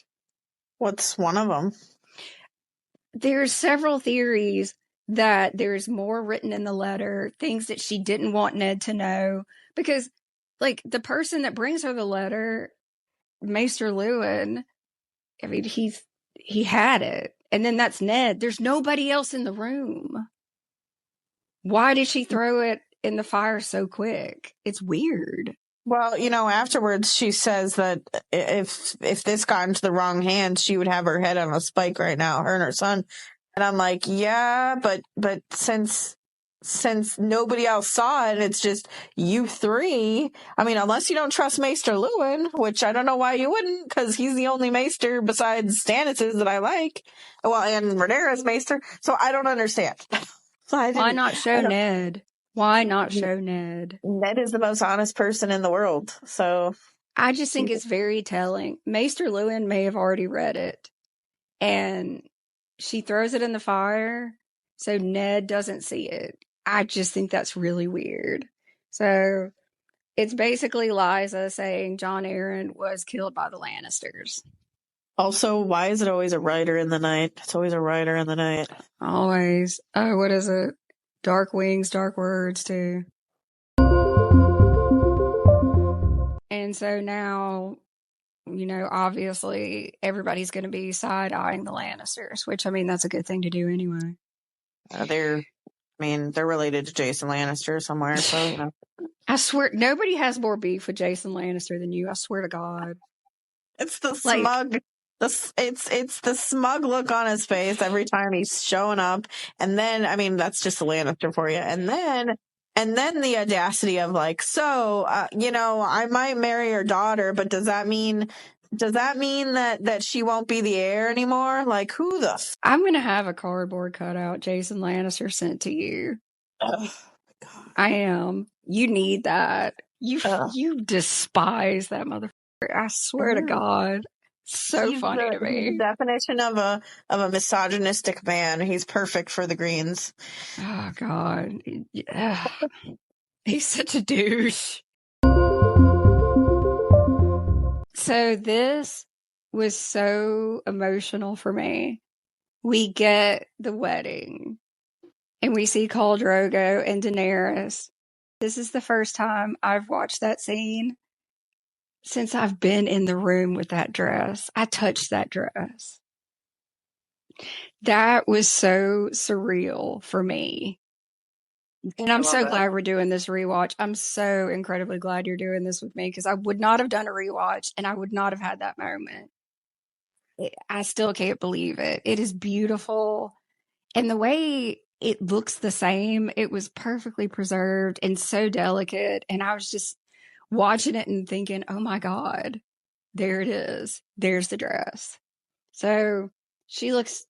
Speaker 4: What's one of them?
Speaker 2: There's several theories. that there's more written in the letter, things that she didn't want Ned to know. Because, like, the person that brings her the letter, Maester Lewin, I mean, he had it. And then that's Ned. There's nobody else in the room. Why did she throw it in the fire so quick? It's weird.
Speaker 4: Well, afterwards she says that if this got into the wrong hands, she would have her head on a spike right now, her and her son. And I'm like, yeah, but since nobody else saw it, it's just you three. I mean, unless you don't trust Maester Lewin, which I don't know why you wouldn't, because he's the only Maester besides Stannis's that I like. Well, and Rhaenyra's Maester, so I don't understand.
Speaker 2: Why not show Ned? Why not show Ned?
Speaker 4: Ned is the most honest person in the world, so
Speaker 2: I just think it's very telling. Maester Lewin may have already read it, and she throws it in the fire so Ned doesn't see it. I just think that's really weird. So it's basically Liza saying Jon Arryn was killed by the Lannisters.
Speaker 4: Also, why is it always a rider in the night? It's always a rider in the night.
Speaker 2: Always. Oh, what is it? Dark wings, dark words, too. And so now, obviously everybody's going to be side-eyeing the Lannisters, which, I mean, that's a good thing to do anyway.
Speaker 4: They're related to Jason Lannister somewhere, so,
Speaker 2: I swear, nobody has more beef with Jason Lannister than you. I swear to God.
Speaker 4: It's the smug... It's the smug look on his face every time he's showing up, and then that's just a Lannister for you. And then the audacity of like, I might marry your daughter, but does that mean that she won't be the heir anymore? Like, who the?
Speaker 2: I'm gonna have a cardboard cutout Jason Lannister sent to you.
Speaker 4: Oh, God.
Speaker 2: I am. You need that. You despise that motherfucker. I swear to God. So
Speaker 4: he's
Speaker 2: funny to me.
Speaker 4: He's the definition of a misogynistic man. He's perfect for the Greens.
Speaker 2: Oh God, he's such a douche. So this was so emotional for me. We get the wedding, and we see Khal Drogo and Daenerys. This is the first time I've watched that scene since I've been in the room with that dress. I touched that dress. That was so surreal for me. And I'm so glad we're doing this rewatch. I'm so incredibly glad you're doing this with me, because I would not have done a rewatch and I would not have had that moment. I still can't believe it. It is beautiful. And the way it looks the same, it was perfectly preserved and so delicate. And I was just watching it and thinking, oh my God, there it is. There's the dress. So she looks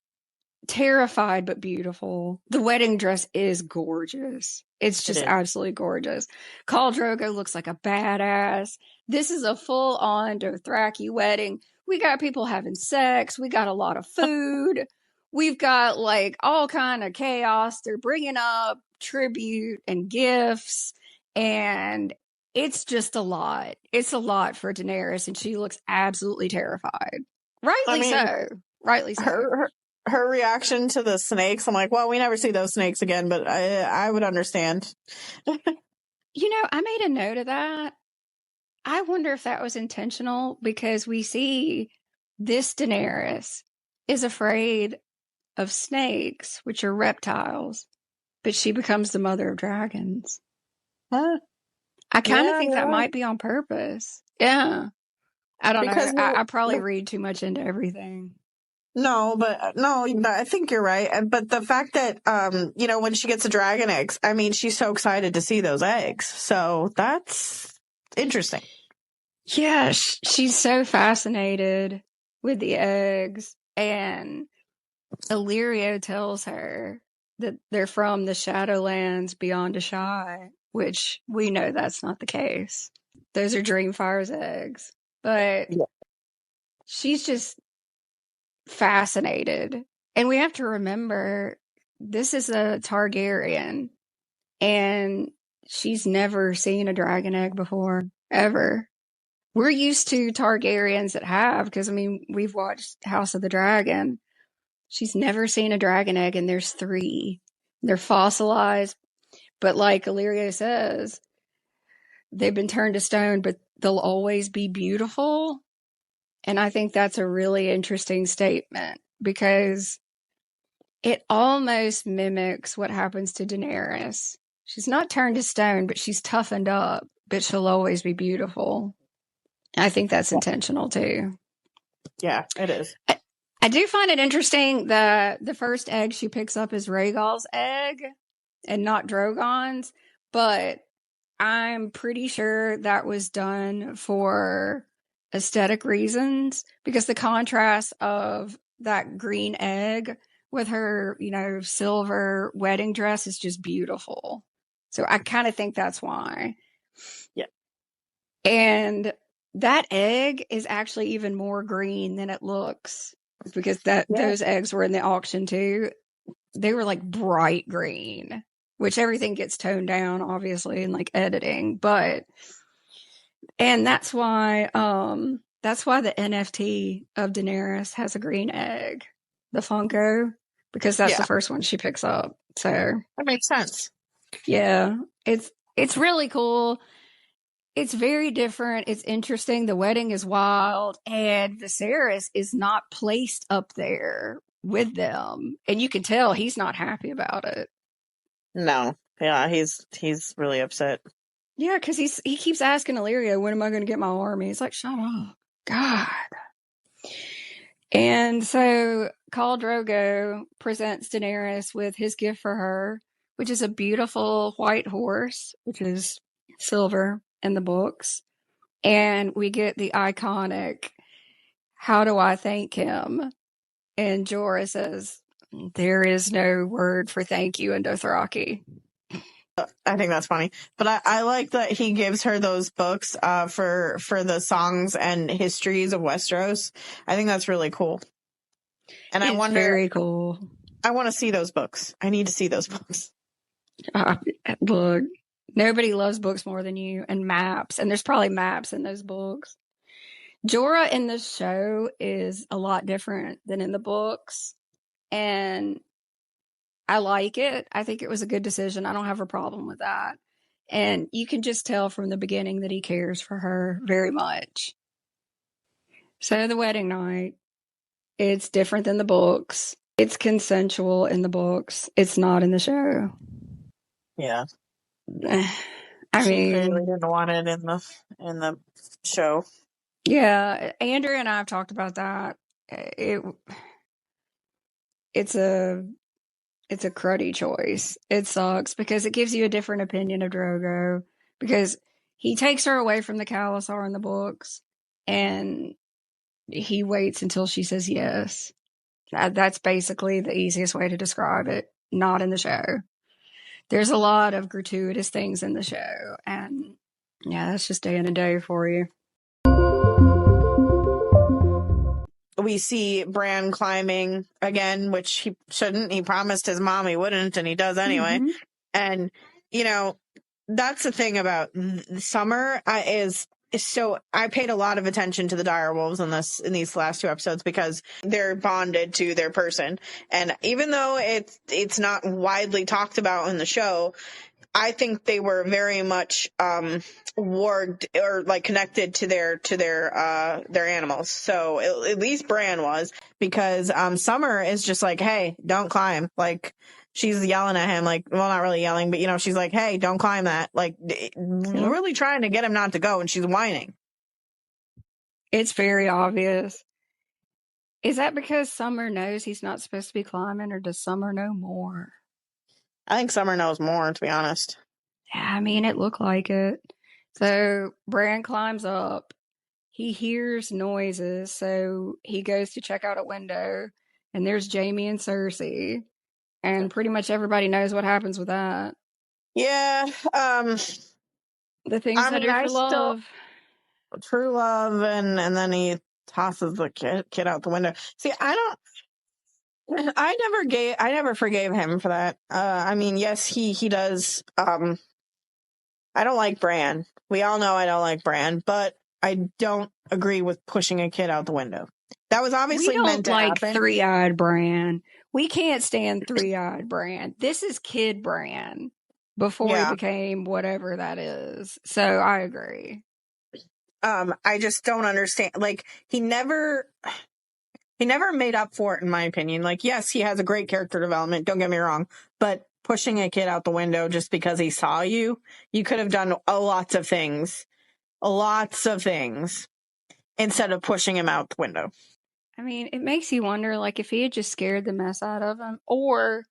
Speaker 2: terrified but beautiful. The wedding dress is gorgeous. It's just absolutely gorgeous. Khal Drogo looks like a badass. This is a full-on Dothraki wedding. We got people having sex. We got a lot of food. We've got like all kind of chaos. They're bringing up tribute and gifts, and it's just a lot. It's a lot for Daenerys, and she looks absolutely terrified. Rightly so.
Speaker 4: Her reaction to the snakes, I'm like, well, we never see those snakes again, but I would understand.
Speaker 2: I made a note of that. I wonder if that was intentional, because we see this Daenerys is afraid of snakes, which are reptiles, but she becomes the mother of dragons.
Speaker 4: Huh?
Speaker 2: I kind of think that might be on purpose. Yeah. I don't know. I probably read too much into everything.
Speaker 4: No, I think you're right. But the fact that, when she gets the dragon eggs, she's so excited to see those eggs. So that's interesting.
Speaker 2: Yeah, she's so fascinated with the eggs. And Illyrio tells her that they're from the Shadowlands beyond Ashai, which we know that's not the case. Those are Dreamfire's eggs. But she's just fascinated. And we have to remember, this is a Targaryen, and she's never seen a dragon egg before, ever. We're used to Targaryens that have, because we've watched House of the Dragon. She's never seen a dragon egg, and there's 3. They're fossilized, but like Illyrio says, they've been turned to stone, but they'll always be beautiful. And I think that's a really interesting statement because it almost mimics what happens to Daenerys. She's not turned to stone, but she's toughened up, but she'll always be beautiful. I think that's intentional too.
Speaker 4: Yeah, it is.
Speaker 2: I do find it interesting that the first egg she picks up is Rhaegal's egg and not Drogon's, but I'm pretty sure that was done for aesthetic reasons because the contrast of that green egg with her, silver wedding dress is just beautiful. So I kind of think that's why.
Speaker 4: Yeah.
Speaker 2: And that egg is actually even more green than it looks because those eggs were in the auction too. They were like bright green, which everything gets toned down obviously in like editing, and that's why the NFT of Daenerys has a green egg, the Funko, because that's the first one she picks up. So
Speaker 4: that makes sense.
Speaker 2: Yeah, it's really cool. It's very different. It's interesting. The wedding is wild, and Viserys is not placed up there with them, and you can tell he's not happy about it.
Speaker 4: No, yeah, he's really upset.
Speaker 2: Yeah, because he keeps asking Illyrio, "When am I going to get my army?" He's like, "Shut up, God." And so Khal Drogo presents Daenerys with his gift for her, which is a beautiful white horse, which is silver in the books. And we get the iconic, "How do I thank him?" And Jorah says, "There is no word for thank you in Dothraki."
Speaker 4: I think that's funny, but I like that he gives her those books for the songs and histories of Westeros. I think that's really cool. And I wonder,
Speaker 2: very cool.
Speaker 4: I want to see those books. I need to see those books.
Speaker 2: Look, nobody loves books more than you, and maps. And there's probably maps in those books. Jorah in this show is a lot different than in the books. And I like it. I think it was a good decision. I don't have a problem with that. And you can just tell from the beginning that he cares for her very much. So the wedding night, it's different than the books. It's consensual in the books. It's not in the show.
Speaker 4: Yeah.
Speaker 2: I mean,
Speaker 4: clearly didn't want it in the show.
Speaker 2: Yeah, Andrea and I have talked about that. It's a cruddy choice. It sucks because it gives you a different opinion of Drogo because he takes her away from the Khalasar in the books and he waits until she says yes. That's basically the easiest way to describe it. Not in the show. There's a lot of gratuitous things in the show, and yeah, that's just day in and day for you.
Speaker 4: We see Bran climbing again, which he shouldn't. He promised his mom he wouldn't, and he does anyway. Mm-hmm. And, that's the thing about Summer so I paid a lot of attention to the direwolves in these last two episodes because they're bonded to their person. And even though it's not widely talked about in the show, I think they were very much warged or like connected to their animals. So at least Bran was, because Summer is just like, "Hey, don't climb." Like she's yelling at him, like, well, not really yelling, but she's like, "Hey, don't climb that." Like really trying to get him not to go, and she's whining.
Speaker 2: It's very obvious. Is that because Summer knows he's not supposed to be climbing, or does Summer know more?
Speaker 4: I think Summer knows more, to be honest.
Speaker 2: Yeah, I mean, it looked like it. So Bran climbs up. He hears noises, so he goes to check out a window, and there's Jaime and Cersei. And pretty much everybody knows what happens with that.
Speaker 4: Yeah.
Speaker 2: The things that are for love.
Speaker 4: True love, and then he tosses the kid out the window. See, I never forgave him for that. I mean, yes, he does. I don't like Bran. We all know I don't like Bran, but I don't agree with pushing a kid out the window. That was obviously meant to happen.
Speaker 2: We don't like three-eyed Bran. We can't stand three-eyed Bran. This is kid Bran before he became whatever that is. So I agree.
Speaker 4: I just don't understand. Like, he never made up for it, in my opinion. Like, yes, he has a great character development, don't get me wrong, but pushing a kid out the window just because he saw you could have done lots of things instead of pushing him out the window.
Speaker 2: I mean, it makes you wonder, like, if he had just scared the mess out of him, or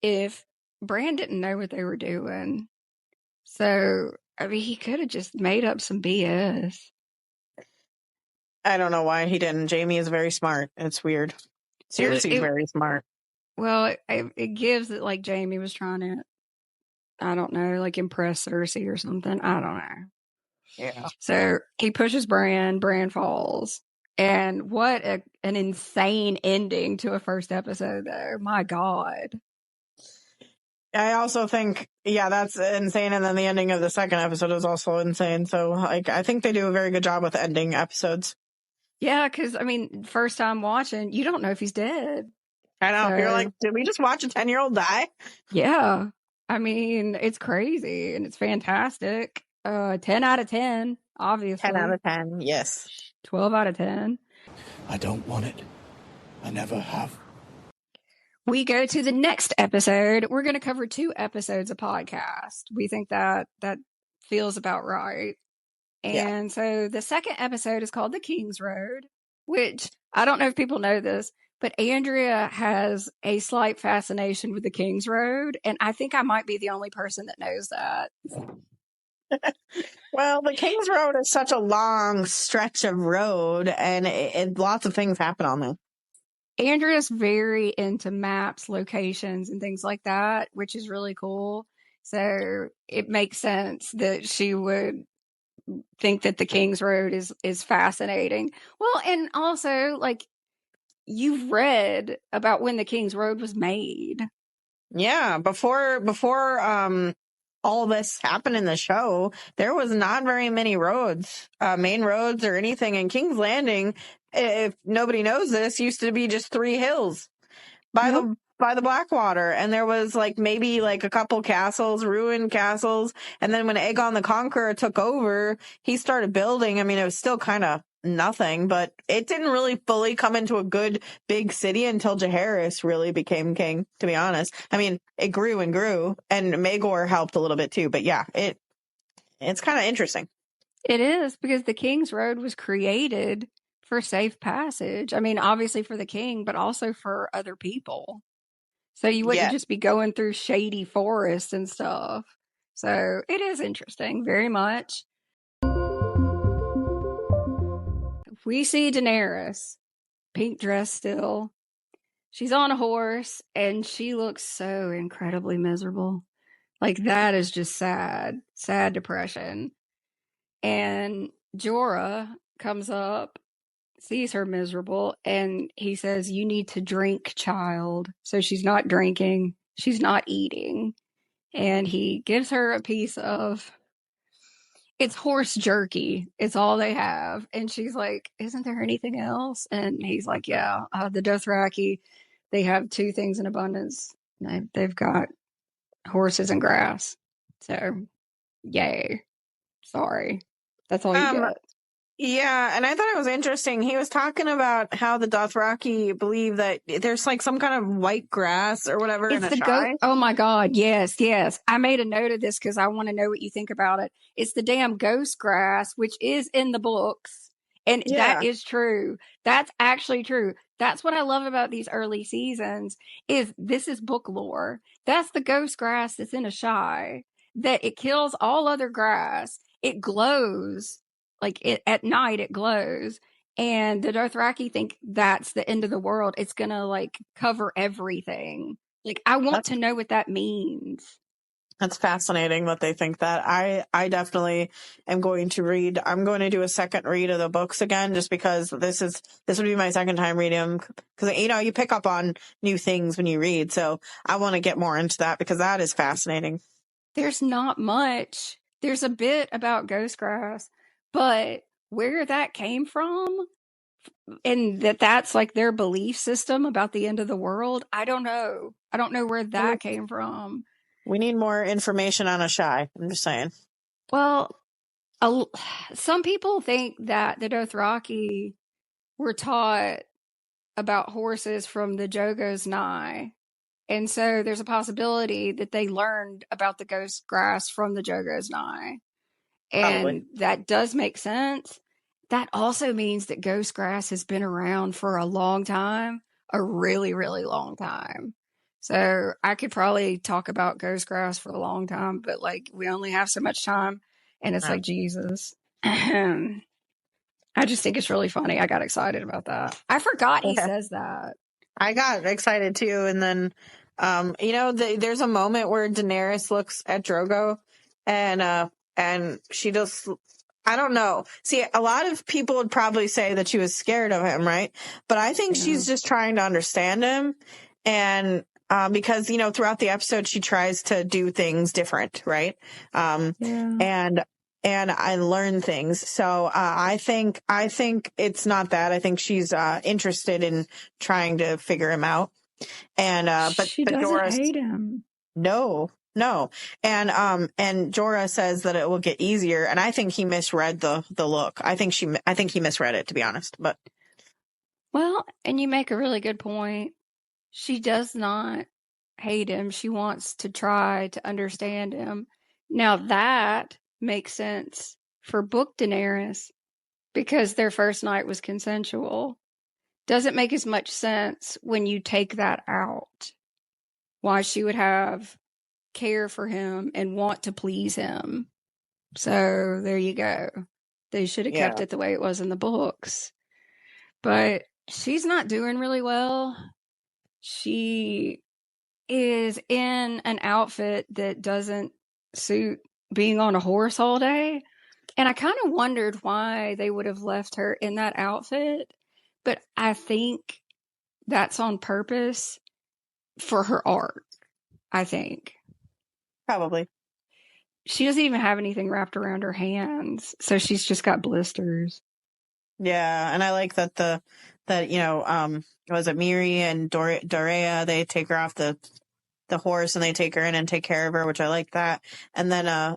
Speaker 2: if Bran didn't know what they were doing. So, I mean, he could have just made up some BS.
Speaker 4: I don't know why he didn't. Jaime is very smart. It's weird. Cersei's very smart.
Speaker 2: Well, it gives that, like, Jaime was trying to, I don't know, like, impress Cersei or something. I don't know.
Speaker 4: Yeah.
Speaker 2: So he pushes Bran falls. And what an insane ending to a first episode, though. My God.
Speaker 4: I also think, that's insane. And then the ending of the second episode is also insane. So, like, I think they do a very good job with ending episodes.
Speaker 2: Yeah, because, I mean, first time watching, you don't know if he's dead.
Speaker 4: I know. So, you're like, did we just watch a 10-year-old die?
Speaker 2: Yeah. I mean, it's crazy and it's fantastic. 10 out of 10, obviously.
Speaker 4: 10 out of 10, yes.
Speaker 2: 12 out of 10.
Speaker 3: I don't want it. I never have.
Speaker 2: We go to the next episode. We're going to cover 2 episodes of podcast. We think that feels about right. And so the second episode is called The Kingsroad, which I don't know if people know this, but Andrea has a slight fascination with the Kingsroad. And I think I might be the only person that knows that.
Speaker 4: Well, the Kingsroad is such a long stretch of road, and lots of things happen on there.
Speaker 2: Andrea's very into maps, locations, and things like that, which is really cool. So it makes sense that she would think that the Kingsroad is fascinating. Well, and also, like, you've read about when the Kingsroad was made.
Speaker 4: Yeah, before all this happened in the show, there was not very many roads, main roads or anything. And King's Landing, if nobody knows this, used to be just 3 hills by the Blackwater. And there was like maybe like a couple castles, ruined castles. And then when Aegon the Conqueror took over, he started building. I mean, it was still kind of nothing, but it didn't really fully come into a good big city until Jaehaerys really became king, to be honest. I mean, it grew and grew, and Maegor helped a little bit too, but yeah, it's kind of interesting.
Speaker 2: It is, because the Kingsroad was created for safe passage. I mean, obviously for the king, but also for other people. So you wouldn't just be going through shady forests and stuff. So it is interesting, very much. We see Daenerys, pink dress still. She's on a horse, and she looks so incredibly miserable. Like, that is just sad depression. And Jorah comes up, sees her miserable, and he says, "You need to drink, child." So she's not drinking, she's not eating. And he gives her a piece of, it's horse jerky. It's all they have. And she's like, "Isn't there anything else?" And he's like, "Yeah, the Dothraki, they have 2 things in abundance. They've got horses and grass." So, yay. Sorry. That's all you get.
Speaker 4: Yeah, and I thought it was interesting. He was talking about how the Dothraki believe that there's like some kind of white grass or whatever in a shy.
Speaker 2: Oh my God, yes. I made a note of this because I want to know what you think about it. It's the damn ghost grass, which is in the books. And that is true. That's actually true. That's what I love about these early seasons, is this is book lore. That's the ghost grass that's in a shy, that it kills all other grass. It glows. Like, at night, it glows. And the Dothraki think that's the end of the world. It's going to, like, cover everything. Like, I want to know what that means.
Speaker 4: That's fascinating that they think that. I definitely am going to read. I'm going to do a second read of the books again, just because this would be my second time reading them. Because, you pick up on new things when you read. So I want to get more into that, because that is fascinating.
Speaker 2: There's not much. There's a bit about ghost grass, but where that came from and that's like their belief system about the end of the world. I don't know. I don't know where that came from.
Speaker 4: We need more information on Ashai. I'm just saying.
Speaker 2: Well, some people think that the Dothraki were taught about horses from the Jogos Nye. And so there's a possibility that they learned about the ghost grass from the Jogos Nye. And
Speaker 4: Probably.
Speaker 2: that does make sense. That also means that ghost grass has been around for a long time, a really, really long time. So I could probably talk about ghost grass for a long time, but like we only have so much time, and it's like Jesus. I just think it's really funny. I got excited about that. I forgot he says that.
Speaker 4: I got excited too, and then, there's a moment where Daenerys looks at Drogo, and she just, I don't know. See, a lot of people would probably say that she was scared of him, right? But I think she's just trying to understand him, and because throughout the episode she tries to do things different, right? And I learn things. So I think it's not that. I think she's interested in trying to figure him out. And but
Speaker 2: she
Speaker 4: but
Speaker 2: doesn't
Speaker 4: Jorah,
Speaker 2: hate him.
Speaker 4: No. And Jorah says that it will get easier, and I think he misread the look. I think he misread it, to be honest. But
Speaker 2: well, and you make a really good point. She does not hate him. She wants to try to understand him. Now that makes sense for book Daenerys because their first night was consensual. Doesn't make as much sense when you take that out. Why she would have care for him and want to please him. So there you go. They should have kept it the way it was in the books. But she's not doing really well. She is in an outfit that doesn't suit being on a horse all day. And I kind of wondered why they would have left her in that outfit. But I think that's on purpose for her art, I think.
Speaker 4: Probably.
Speaker 2: She doesn't even have anything wrapped around her hands. So she's just got blisters.
Speaker 4: Yeah, and I like that was it Miri and Dorea, they take her off the horse and they take her in and take care of her, which I like that. And then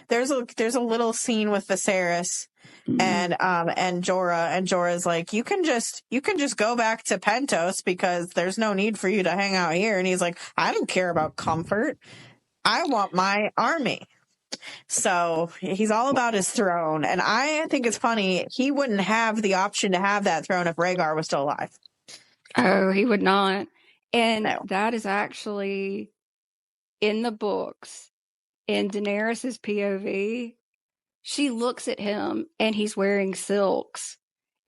Speaker 4: there's a little scene with Viserys and Jorah, and Jorah's like, you can just go back to Pentos because there's no need for you to hang out here. And he's like, I don't care about comfort. I want my army. So he's all about his throne. And I think it's funny. He wouldn't have the option to have that throne if Rhaegar was still alive.
Speaker 2: Oh, he would not. And that is actually in the books. In Daenerys's POV, she looks at him and he's wearing silks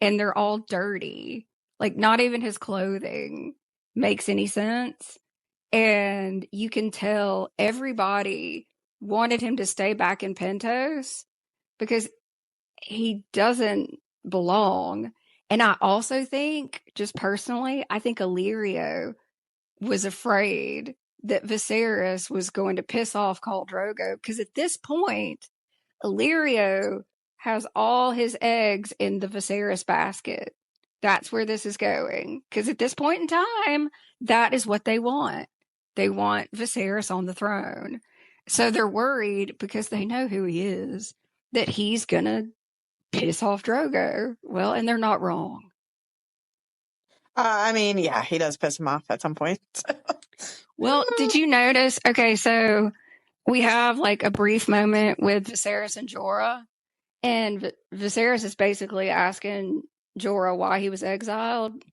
Speaker 2: and they're all dirty. Like not even his clothing makes any sense. And you can tell everybody wanted him to stay back in Pentos because he doesn't belong. And I also think, just personally, I think Illyrio was afraid that Viserys was going to piss off Khal Drogo because at this point, Illyrio has all his eggs in the Viserys basket. That's where this is going. Because at this point in time, that is what they want. They want Viserys on the throne. So they're worried because they know who he is, that he's going to piss off Drogo. Well, and they're not wrong.
Speaker 4: I mean, yeah, he does piss him off at some point.
Speaker 2: Well, did you notice? Okay, so we have like a brief moment with Viserys and Jorah, and Viserys is basically asking Jorah why he was exiled,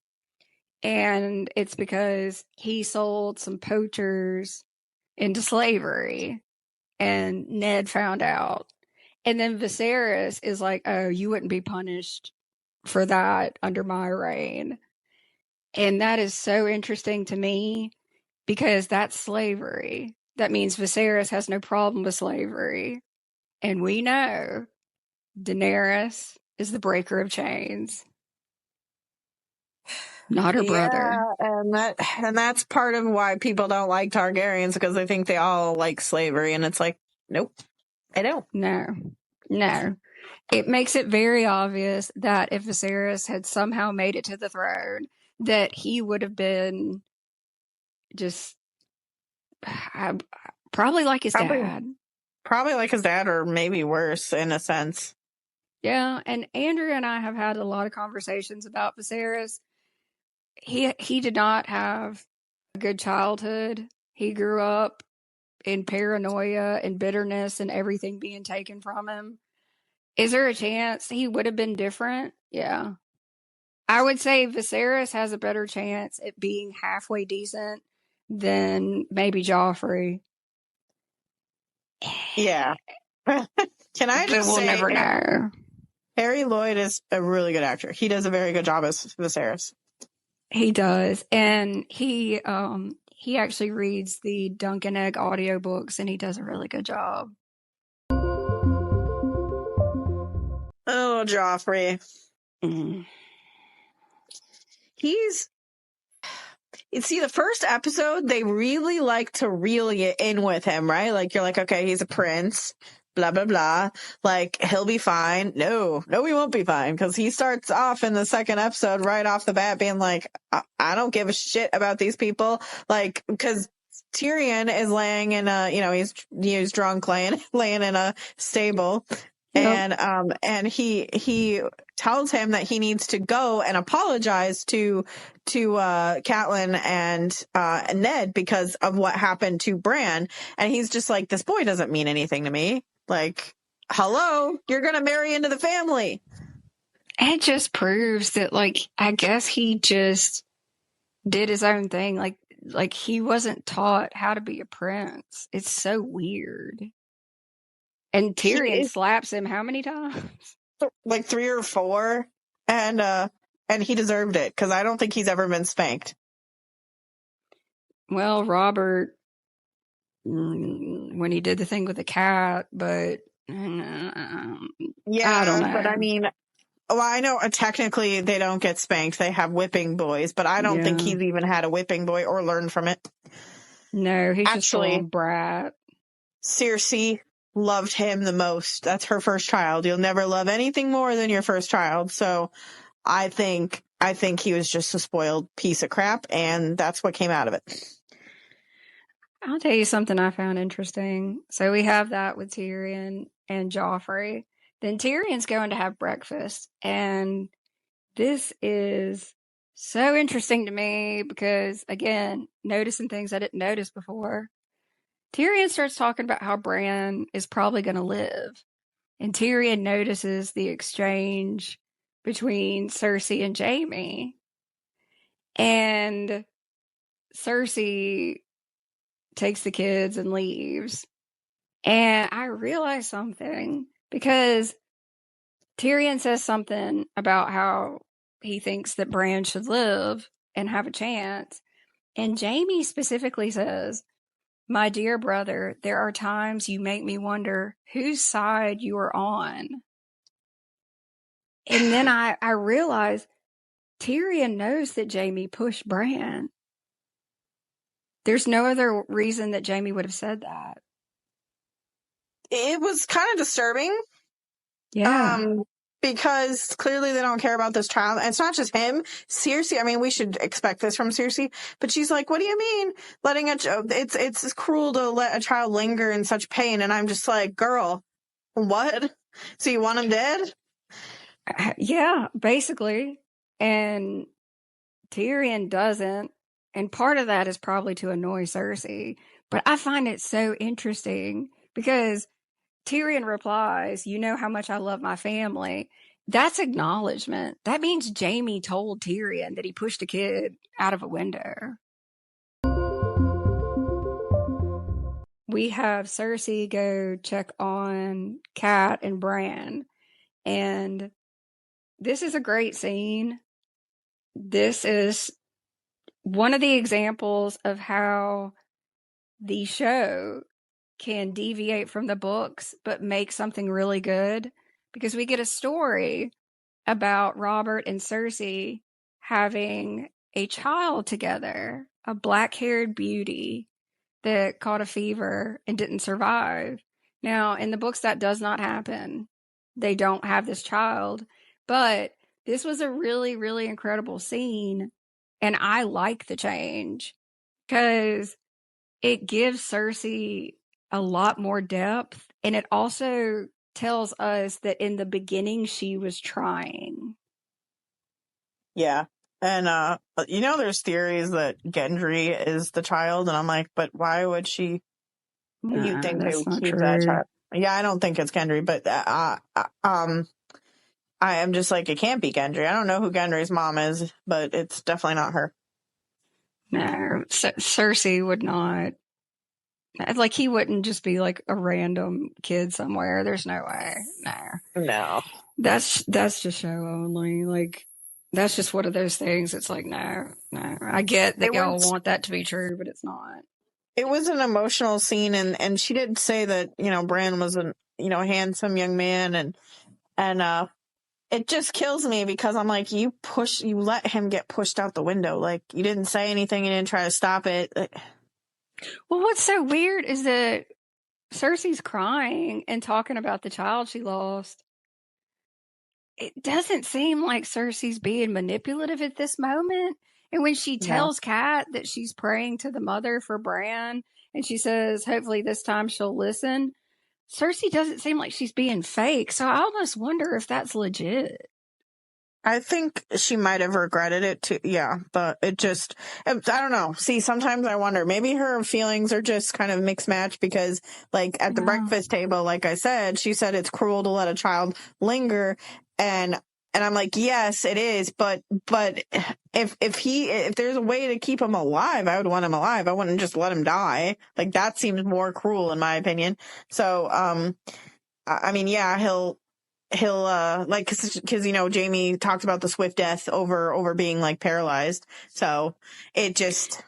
Speaker 2: and it's because he sold some poachers into slavery, and Ned found out. And then Viserys is like, oh, you wouldn't be punished for that under my reign. And that is so interesting to me because that's slavery. That means Viserys has no problem with slavery. And we know Daenerys is the breaker of chains. Not her brother.
Speaker 4: And that's part of why people don't like Targaryens, because they think they all like slavery. And it's like, nope, I don't.
Speaker 2: No. It makes it very obvious that if Viserys had somehow made it to the throne, that he would have been just probably like his dad.
Speaker 4: Probably like his dad, or maybe worse in a sense.
Speaker 2: Yeah, and Andrea and I have had a lot of conversations about Viserys. He did not have a good childhood. He grew up in paranoia and bitterness and everything being taken from him. Is there a chance he would have been different? Yeah. I would say Viserys has a better chance at being halfway decent than maybe Joffrey.
Speaker 4: Yeah. Can I just
Speaker 2: we'll
Speaker 4: say,
Speaker 2: never know.
Speaker 4: Harry Lloyd is a really good actor. He does a very good job as Viserys.
Speaker 2: He does, and he actually reads the Dunk and Egg audiobooks, and he does a really good job.
Speaker 4: Oh, Joffrey.
Speaker 2: Mm.
Speaker 4: See, the first episode, they really like to reel you in with him, right? Like, you're like, okay, he's a prince, blah, blah, blah. Like, he'll be fine. No, he won't be fine, because he starts off in the second episode right off the bat being like, I don't give a shit about these people. Like, because Tyrion is laying in he's drunk, laying in a stable.
Speaker 2: Yep.
Speaker 4: And he tells him that he needs to go and apologize to Catelyn and Ned because of what happened to Bran. And he's just like, this boy doesn't mean anything to me. Like, hello, you're going to marry into the family.
Speaker 2: It just proves that, like, I guess he just did his own thing. Like he wasn't taught how to be a prince. It's so weird. And Tyrion slaps him how many times?
Speaker 4: Like 3 or 4. And he deserved it, because I don't think he's ever been spanked.
Speaker 2: Well, Robert, when he did the thing with the cat, but
Speaker 4: Yeah,
Speaker 2: I don't know.
Speaker 4: but I mean, well, I know technically they don't get spanked. They have whipping boys, but I don't think he's even had a whipping boy or learned from it.
Speaker 2: No, he's just a little brat.
Speaker 4: Cersei loved him the most. That's her first child. You'll never love anything more than your first child. So I think he was just a spoiled piece of crap, and that's what came out of it.
Speaker 2: I'll tell you something I found interesting. So we have that with Tyrion and Joffrey. Then Tyrion's going to have breakfast. And this is so interesting to me because, again, noticing things I didn't notice before. Tyrion starts talking about how Bran is probably going to live. And Tyrion notices the exchange between Cersei and Jaime. And Cersei takes the kids and leaves. And I realized something because Tyrion says something about how he thinks that Bran should live and have a chance. And Jaime specifically says, "My dear brother, there are times you make me wonder whose side you are on." And then I realized Tyrion knows that Jaime pushed Bran. There's no other reason that Jaime would have said that.
Speaker 4: It was kind of disturbing.
Speaker 2: Yeah.
Speaker 4: Because clearly they don't care about this child. And it's not just him. Cersei, I mean, we should expect this from Cersei, but she's like, what do you mean letting it's cruel to let a child linger in such pain? And I'm just like, girl, what? So you want him dead?
Speaker 2: Yeah, basically. And Tyrion doesn't. And part of that is probably to annoy Cersei. But I find it so interesting because Tyrion replies, "You know how much I love my family." That's acknowledgement. That means Jaime told Tyrion that he pushed a kid out of a window. We have Cersei go check on Cat and Bran. And this is a great scene. This is one of the examples of how the show can deviate from the books, but make something really good, because we get a story about Robert and Cersei having a child together, a black-haired beauty that caught a fever and didn't survive. Now, in the books, that does not happen. they don't have this child. But this was a really, really incredible scene. And I like the change because it gives Cersei a lot more depth. And it also tells us that in the beginning, she was trying.
Speaker 4: Yeah. And, there's theories that Gendry is the child, and I'm like, but why would she, you think they
Speaker 2: That's
Speaker 4: would
Speaker 2: not
Speaker 4: keep that
Speaker 2: true.
Speaker 4: child? Yeah, I don't think it's Gendry, but, I am just like, it can't be Gendry. I don't know who Gendry's mom is, but it's definitely not her.
Speaker 2: No, Cersei would not. Like, he wouldn't just be like a random kid somewhere. There's no way. No.
Speaker 4: No.
Speaker 2: That's just show only. Like, that's just one of those things. It's like, no. I get that
Speaker 4: It
Speaker 2: y'all
Speaker 4: was
Speaker 2: want that to be true, but it's not.
Speaker 4: it was an emotional scene, and she did say that, Bran was a handsome young man, and it just kills me because I'm like, you let him get pushed out the window. Like, you didn't say anything, you didn't try to stop it.
Speaker 2: Well, what's so weird is that Cersei's crying and talking about the child she lost. It doesn't seem like Cersei's being manipulative at this moment. And when she
Speaker 4: No.
Speaker 2: tells Kat that she's praying to the mother for Bran, and she says, hopefully this time she'll listen, Cersei doesn't seem like she's being fake. So I almost wonder if that's legit.
Speaker 4: I think she might have regretted it too. Yeah, but I don't know. See, sometimes I wonder, maybe her feelings are just kind of mixed match because, like, at the breakfast table, like I said, she said it's cruel to let a child linger. And I'm like, yes, it is. But if there's a way to keep him alive, I would want him alive. I wouldn't just let him die. Like, that seems more cruel in my opinion. So, I mean, yeah, he'll like, cause Jaime talked about the swift death over being like paralyzed. So it just,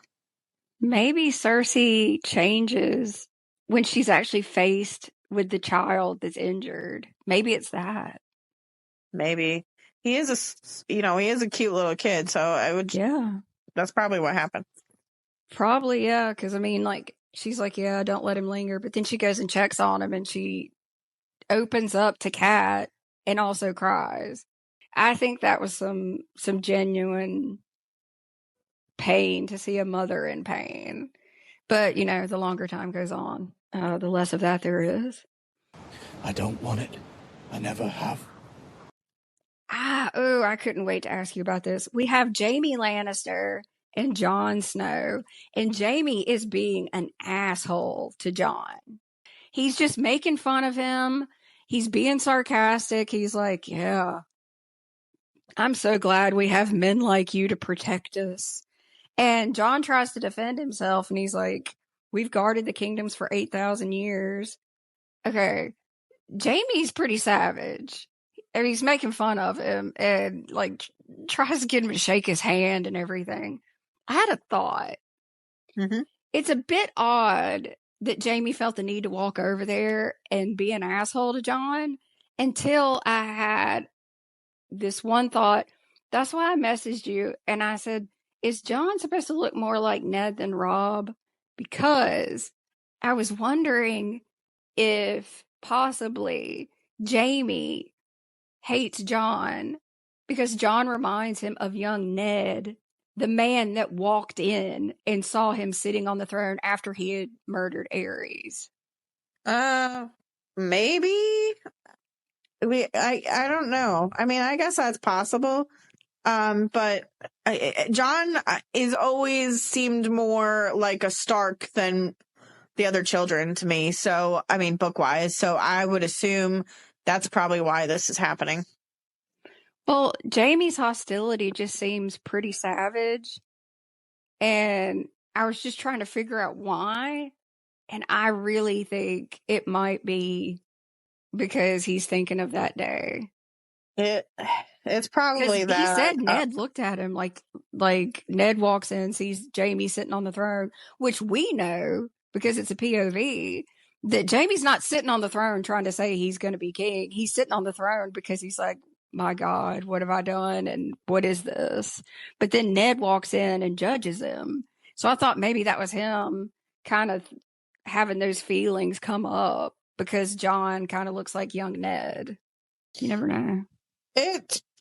Speaker 2: Maybe Cersei changes when she's actually faced with the child that's injured. Maybe it's that.
Speaker 4: maybe he is he is a cute little kid. So
Speaker 2: Yeah.
Speaker 4: that's probably what happened.
Speaker 2: Probably, yeah. Because, I mean, like, she's like, yeah, don't let him linger. But then she goes and checks on him and she opens up to Kat and also cries. I think that was some genuine pain to see a mother in pain. But, the longer time goes on, the less of that there is.
Speaker 3: I don't want it. I never have.
Speaker 2: I couldn't wait to ask you about this. We have Jaime Lannister and Jon Snow, and Jaime is being an asshole to Jon. He's just making fun of him. He's being sarcastic. He's like, yeah, I'm so glad we have men like you to protect us. And Jon tries to defend himself, and he's like, we've guarded the kingdoms for 8,000 years. Okay, Jaime's pretty savage. And he's making fun of him and, like, tries to get him to shake his hand and everything. I had a thought.
Speaker 4: Mm-hmm.
Speaker 2: It's a bit odd that Jaime felt the need to walk over there and be an asshole to Jon until I had this one thought. That's why I messaged you and I said, is Jon supposed to look more like Ned than Robb? Because I was wondering if possibly Jaime hates Jon because Jon reminds him of young Ned, the man that walked in and saw him sitting on the throne after he had murdered Aerys.
Speaker 4: Maybe I don't know. I mean, I guess that's possible. But Jon is always seemed more like a Stark than the other children to me. So, I mean, book wise. So I would assume that's probably why this is happening.
Speaker 2: Well, Jaime's hostility just seems pretty savage. And I was just trying to figure out why. And I really think it might be because he's thinking of that day.
Speaker 4: It's probably that.
Speaker 2: He said Ned looked at him like Ned walks in, sees Jaime sitting on the throne, which we know because it's a POV that Jaime's not sitting on the throne trying to say he's going to be king. He's sitting on the throne because he's like, my God, what have I done? And what is this? But then Ned walks in and judges him. So I thought maybe that was him kind of having those feelings come up because Jon kind of looks like young Ned. You never know.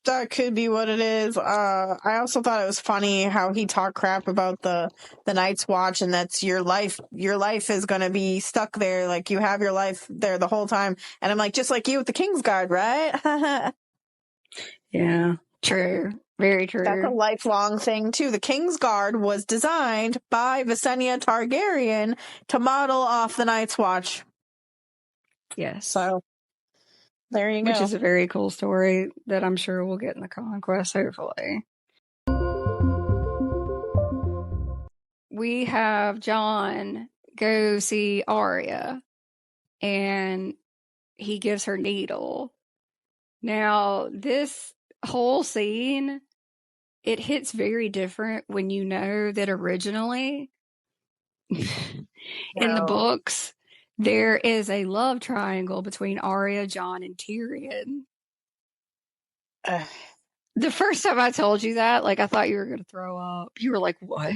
Speaker 4: That could be what it is. I also thought it was funny how he talked crap about the Night's Watch, and that's your life. Your life is going to be stuck there. Like, you have your life there the whole time. And I'm like, just like you with the Kingsguard, right?
Speaker 2: Yeah, true. Very true.
Speaker 4: That's a lifelong thing, too. The Kingsguard was designed by Visenya Targaryen to model off the Night's Watch.
Speaker 2: Yes.
Speaker 4: So, there you go.
Speaker 2: Which is a very cool story that I'm sure we'll get in the Conquest, hopefully. We have Jon go see Arya, and he gives her needle. Now, this whole scene, it hits very different when you know that originally in the books, there is a love triangle between Arya, Jon, and Tyrion. The first time I told you that, like, I thought you were going to throw up. You were like, what?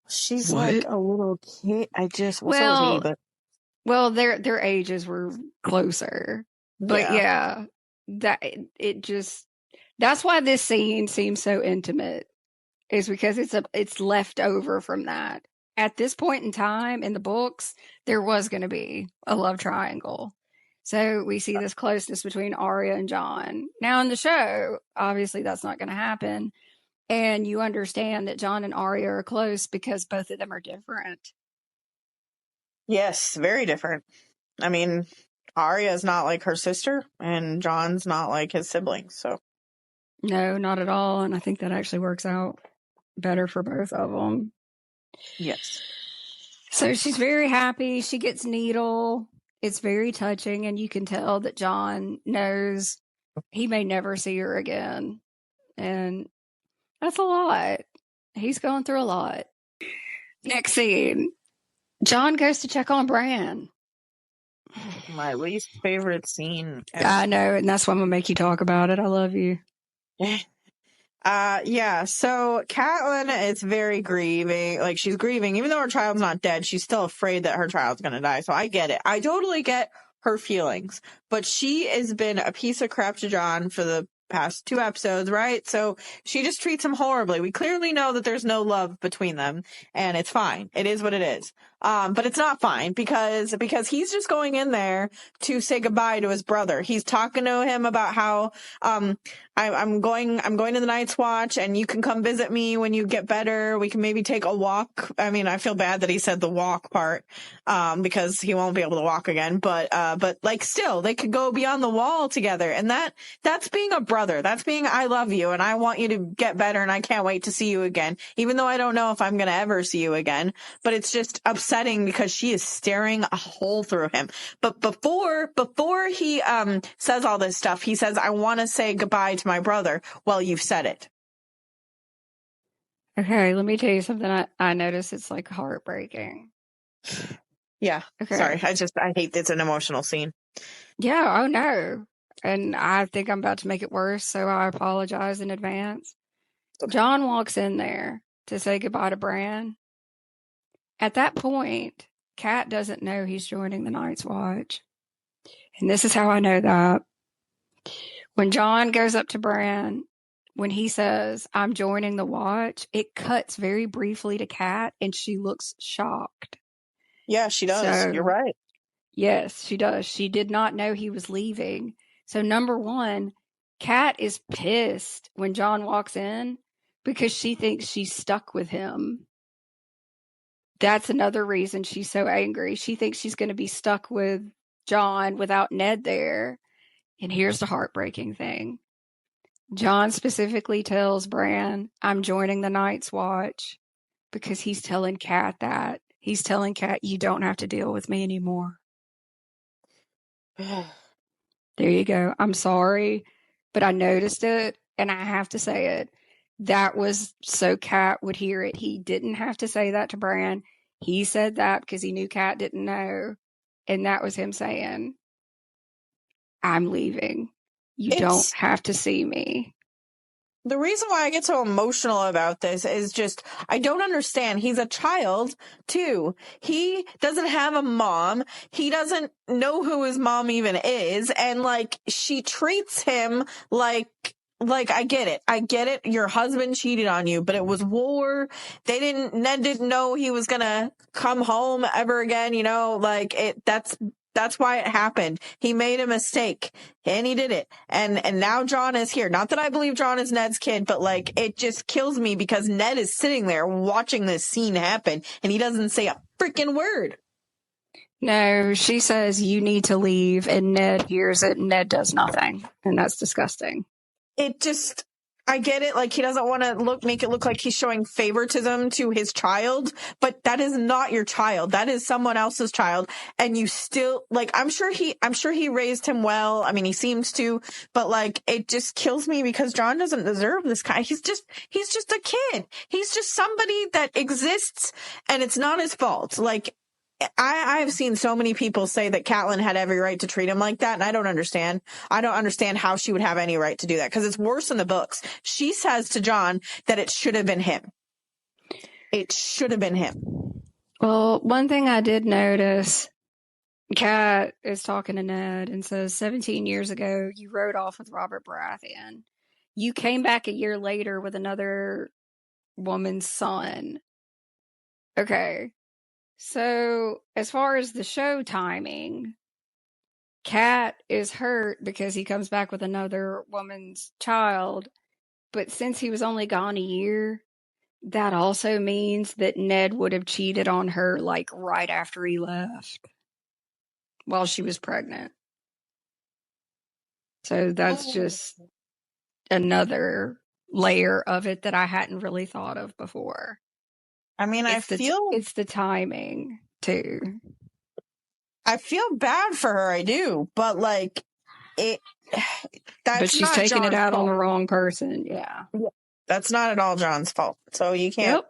Speaker 4: She's like a little kid.
Speaker 2: Well, their ages were closer. But yeah, that's why this scene seems so intimate, is because it's left over from that. At this point in time in the books, there was going to be a love triangle. So we see this closeness between Arya and Jon. Now in the show, obviously that's not going to happen. And you understand that Jon and Arya are close because both of them are different.
Speaker 4: Yes, very different. I mean, Arya's not like her sister, and Jon's not like his siblings, so.
Speaker 2: No, not at all. And I think that actually works out better for both of them.
Speaker 4: Yes.
Speaker 2: So she's very happy. She gets needle. It's very touching, and you can tell that Jon knows he may never see her again. And that's a lot. He's going through a lot. Next scene, Jon goes to check on Bran.
Speaker 4: My least favorite scene ever.
Speaker 2: I know, and that's why I'm going to make you talk about it. I love you.
Speaker 4: Yeah, so Catelyn is very grieving. Like, she's grieving. Even though her child's not dead, she's still afraid that her child's gonna die. So I get it. I totally get her feelings. But she has been a piece of crap to Jon for the past 2 episodes, right? So she just treats him horribly. We clearly know that there's no love between them, and it's fine. It is what it is. But it's not fine because he's just going in there to say goodbye to his brother. He's talking to him about how I'm going to the Night's Watch, and you can come visit me when you get better. We can maybe take a walk. I mean, I feel bad that he said the walk part, because he won't be able to walk again. But like, still, they could go beyond the wall together, and that's being a brother. That's being, I love you, and I want you to get better, and I can't wait to see you again, even though I don't know if I'm gonna ever see you again. But it's just upsetting because she is staring a hole through him. But before he says all this stuff, he says, I want to say goodbye to my brother. Well, you've said it.
Speaker 2: Okay, let me tell you something. I noticed it's like heartbreaking.
Speaker 4: Yeah.
Speaker 2: Okay.
Speaker 4: Sorry. I hate it's an emotional scene.
Speaker 2: Yeah. Oh no. And I think I'm about to make it worse, so I apologize in advance. Okay. Jon walks in there to say goodbye to Bran. At that point, Cat doesn't know he's joining the Night's Watch. And this is how I know that. When Jon goes up to Bran, when he says, I'm joining the Watch, it cuts very briefly to Cat, and she looks shocked.
Speaker 4: Yeah, she does. So, you're right.
Speaker 2: Yes, she does. She did not know he was leaving. So number one, Cat is pissed when Jon walks in because she thinks she's stuck with him. That's another reason she's so angry. She thinks she's going to be stuck with Jon without Ned there. And here's the heartbreaking thing. Jon specifically tells Bran, I'm joining the Night's Watch, because he's telling Cat that. He's telling Cat, you don't have to deal with me anymore. There you go. I'm sorry, but I noticed it, and I have to say it. That was so Cat would hear it. He didn't have to say that to Bran. He said that because he knew Cat didn't know, and that was him saying, I'm leaving. You don't have to see me.
Speaker 4: The reason why I get so emotional about this is just, I don't understand. He's a child, too. He doesn't have a mom. He doesn't know who his mom even is. And, like, she treats him like, I get it. I get it. Your husband cheated on you, but it was war. Ned didn't know he was gonna come home ever again, you know, like, that's why it happened. He made a mistake and he did it. And now Jon is here. Not that I believe Jon is Ned's kid, but like, it just kills me because Ned is sitting there watching this scene happen and he doesn't say a freaking word.
Speaker 2: No, she says you need to leave and Ned hears it and Ned does nothing. And that's disgusting.
Speaker 4: It just, I get it. Like, he doesn't want to make it look like he's showing favoritism to his child, but that is not your child. That is someone else's child. And you still, like, I'm sure he raised him well. I mean, he seems to, but like, it just kills me because Jon doesn't deserve this guy. He's just a kid. He's just somebody that exists and it's not his fault. Like, I've seen so many people say that Catelyn had every right to treat him like that, and I don't understand. I don't understand how she would have any right to do that, because it's worse in the books. She says to Jon that it should have been him. It should have been him.
Speaker 2: Well, one thing I did notice, Kat is talking to Ned and says, 17 years ago, you rode off with Robert Baratheon. You came back a year later with another woman's son. Okay. So, as far as the show timing, Cat is hurt because he comes back with another woman's child. But since he was only gone a year, that also means that Ned would have cheated on her like right after he left while she was pregnant. So that's just another layer of it that I hadn't really thought of before.
Speaker 4: I mean,
Speaker 2: it's the timing too.
Speaker 4: I feel bad for her, I do, but like
Speaker 2: but she's taking it out on the wrong person. Yeah.
Speaker 4: That's not at all Jon's fault. So you can't,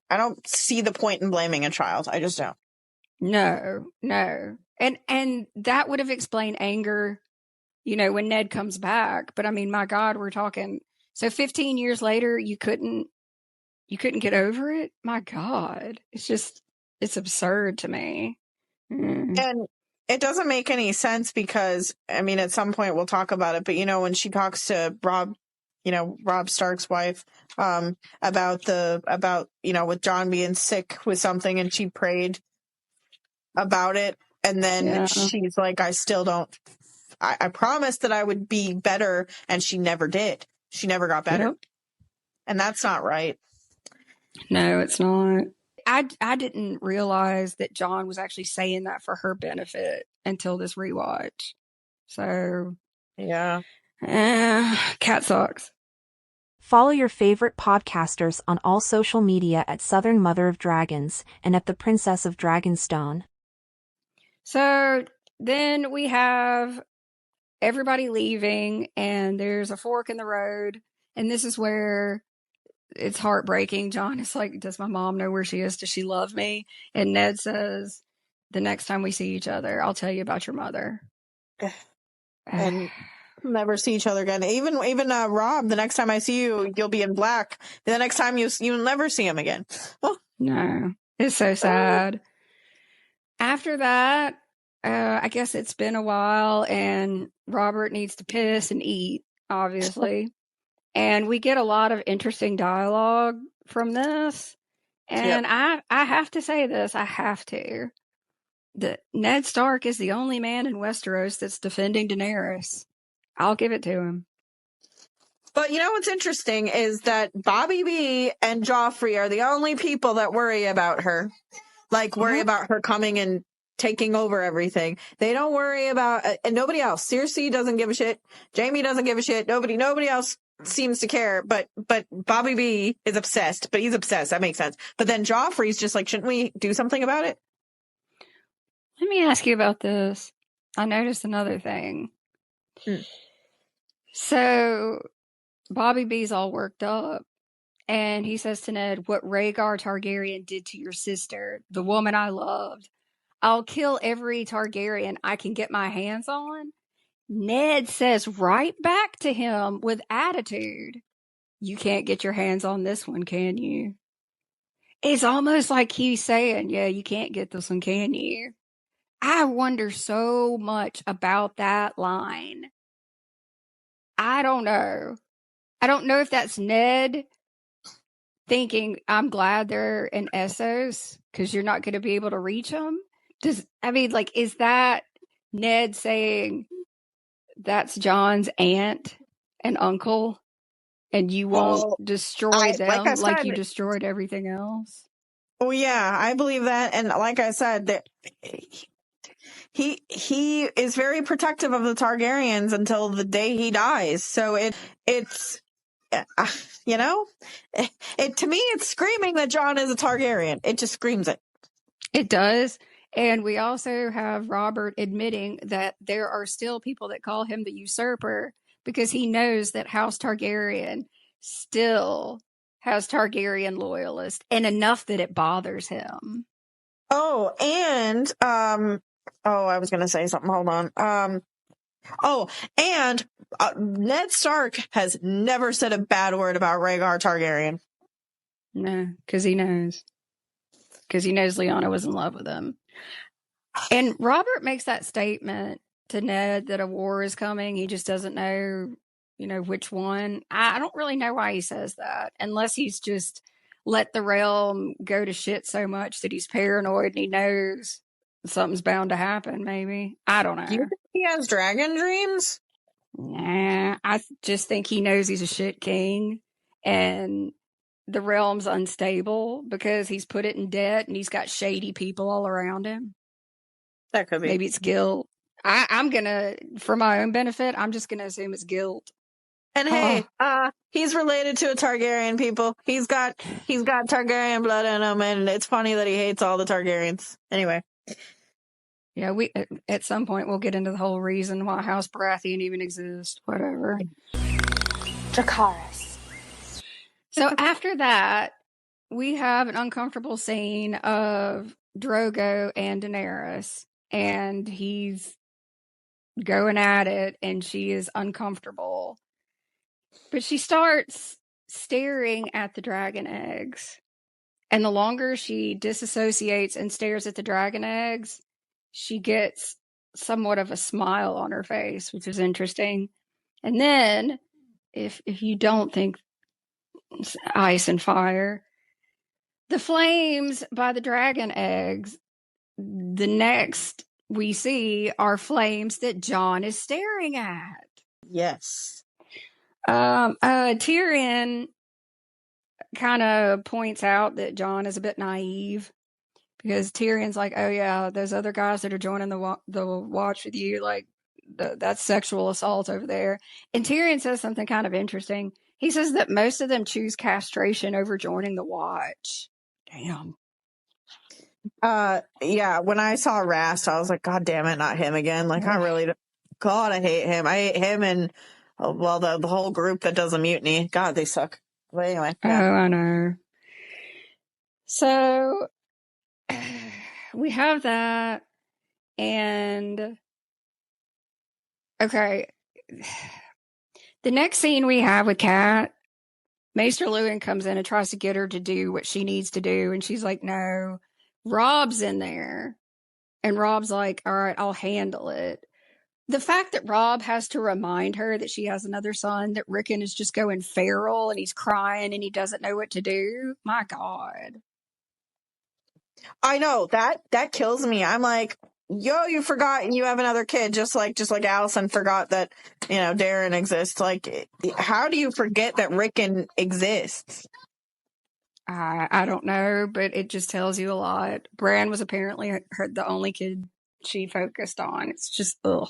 Speaker 4: I don't see the point in blaming a child. I just don't.
Speaker 2: No. And that would have explained anger, you know, when Ned comes back. But I mean, my God, we're talking, so 15 years later, you couldn't get over it? My God. It's absurd to me.
Speaker 4: And it doesn't make any sense because, I mean, at some point we'll talk about it, but you know, when she talks to Rob, you know, Rob Stark's wife, about, you know, with Jon being sick with something and she prayed about it. And then she's like, I promised that I would be better. And she never did. She never got better. Yep. And that's not right.
Speaker 2: No, it's not. I didn't realize that Jon was actually saying that for her benefit until this rewatch. So,
Speaker 4: yeah.
Speaker 2: Cat sucks.
Speaker 1: Follow your favorite podcasters on all social media at Southern Mother of Dragons and at the Princess of Dragonstone.
Speaker 2: So then we have everybody leaving and there's a fork in the road. And this is where it's heartbreaking. Jon is like, does my mom know where she is? Does she love me? And Ned says, the next time we see each other, I'll tell you about your mother.
Speaker 4: And never see each other again. Even Rob, the next time I see you, you'll be in black. The next time you'll never see him again. Oh.
Speaker 2: No, it's so sad. After that, I guess it's been a while and Robert needs to piss and eat, obviously. And we get a lot of interesting dialogue from this. And I have to say this. I have to. That Ned Stark is the only man in Westeros that's defending Daenerys. I'll give it to him.
Speaker 4: But you know what's interesting is that Bobby B and Joffrey are the only people that worry about her. Like, worry about her coming and taking over everything. They don't worry about, and nobody else. Cersei doesn't give a shit. Jaime doesn't give a shit. Nobody else seems to care, but Bobby B is obsessed, but he's obsessed. That makes sense. But then Joffrey's just like, shouldn't we do something about it?
Speaker 2: Let me ask you about this. I noticed another thing. So Bobby B's all worked up and he says to Ned, what Rhaegar Targaryen did to your sister, the woman I loved, I'll kill every Targaryen I can get my hands on. Ned says right back to him with attitude, you can't get your hands on this one, can you? It's almost like he's saying, yeah, you can't get this one, can you? I wonder so much about that line. I don't know. I don't know if that's Ned thinking, I'm glad they're in Essos because you're not going to be able to reach them. Is that Ned saying that's Jon's aunt and uncle and you won't destroy them like you destroyed everything else?
Speaker 4: Oh yeah, I believe that. And like I said, that he is very protective of the Targaryens until the day he dies. So it's you know, to me, it's screaming that Jon is a Targaryen. It just screams it.
Speaker 2: It does. And we also have Robert admitting that there are still people that call him the usurper because he knows that House Targaryen still has Targaryen loyalists and enough that it bothers him.
Speaker 4: Oh, and I was going to say something. Hold on. And Ned Stark has never said a bad word about Rhaegar Targaryen.
Speaker 2: No, because he knows. Because he knows Lyanna was in love with him. And Robert makes that statement to Ned that a war is coming. He just doesn't know, which one. I don't really know why he says that, unless he's just let the realm go to shit so much that he's paranoid and he knows something's bound to happen, maybe. I don't know.
Speaker 4: You think he has dragon dreams?
Speaker 2: Nah, I just think he knows he's a shit king and the realm's unstable because he's put it in debt and he's got shady people all around him.
Speaker 4: That could be.
Speaker 2: Maybe it's guilt. I'm gonna, for my own benefit, I'm just gonna assume it's guilt.
Speaker 4: And hey, he's related to a Targaryen, people. He's got Targaryen blood in him, and it's funny that he hates all the Targaryens. Anyway.
Speaker 2: Yeah, we at some point we'll get into the whole reason why House Baratheon even exists. Whatever.
Speaker 5: Dracarys.
Speaker 2: So after that, we have an uncomfortable scene of Drogo and Daenerys, and he's going at it, and she is uncomfortable. But she starts staring at the dragon eggs. And the longer she disassociates and stares at the dragon eggs, she gets somewhat of a smile on her face, which is interesting. And then, if you don't think it's ice and fire, the flames by the dragon eggs, the next we see are flames that Jon is staring at.
Speaker 4: Yes.
Speaker 2: Tyrion kind of points out that Jon is a bit naive because Tyrion's like, oh yeah, those other guys that are joining the watch with you, like that's sexual assault over there. And Tyrion says something kind of interesting. He says that most of them choose castration over joining the watch. Damn.
Speaker 4: Yeah, when I saw Rast, I was like, God damn it, not him again. Like, I really, God, I hate him. I hate him and, the whole group that does a mutiny. God, they suck. But anyway. Yeah.
Speaker 2: Oh, I know. So, we have that, and, okay, the next scene we have with Kat, Maester Luwin comes in and tries to get her to do what she needs to do, and she's like, no. Rob's in there, and Rob's like, all right, I'll handle it. The fact that Rob has to remind her that she has another son, that Rickon is just going feral and he's crying and he doesn't know what to do. My God.
Speaker 4: I know that kills me. I'm like, yo, you forgot you have another kid, just like Allison forgot that, Darren exists. Like, how do you forget that Rickon exists?
Speaker 2: I don't know, but it just tells you a lot. Bran was apparently the only kid she focused on. It's just, ugh.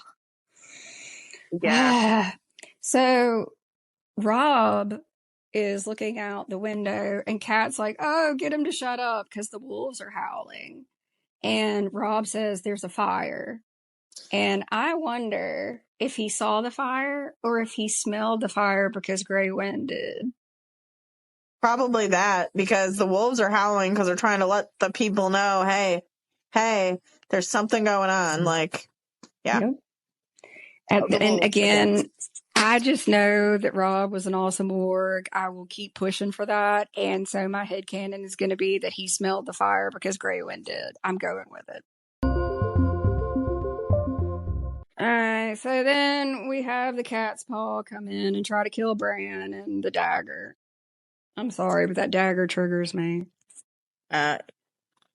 Speaker 4: Yeah.
Speaker 2: So Rob is looking out the window and Kat's like, oh, get him to shut up because the wolves are howling. And Rob says there's a fire. And I wonder if he saw the fire or if he smelled the fire because Grey Wind did.
Speaker 4: Probably that, because the wolves are howling because they're trying to let the people know, hey, there's something going on. Like, yeah.
Speaker 2: Yep. And again, I just know that Rob was an awesome org. I will keep pushing for that. And so my headcanon is going to be that he smelled the fire because Greywind did. I'm going with it. Alright, so then we have the cat's paw come in and try to kill Bran and the dagger. I'm sorry, but that dagger triggers me.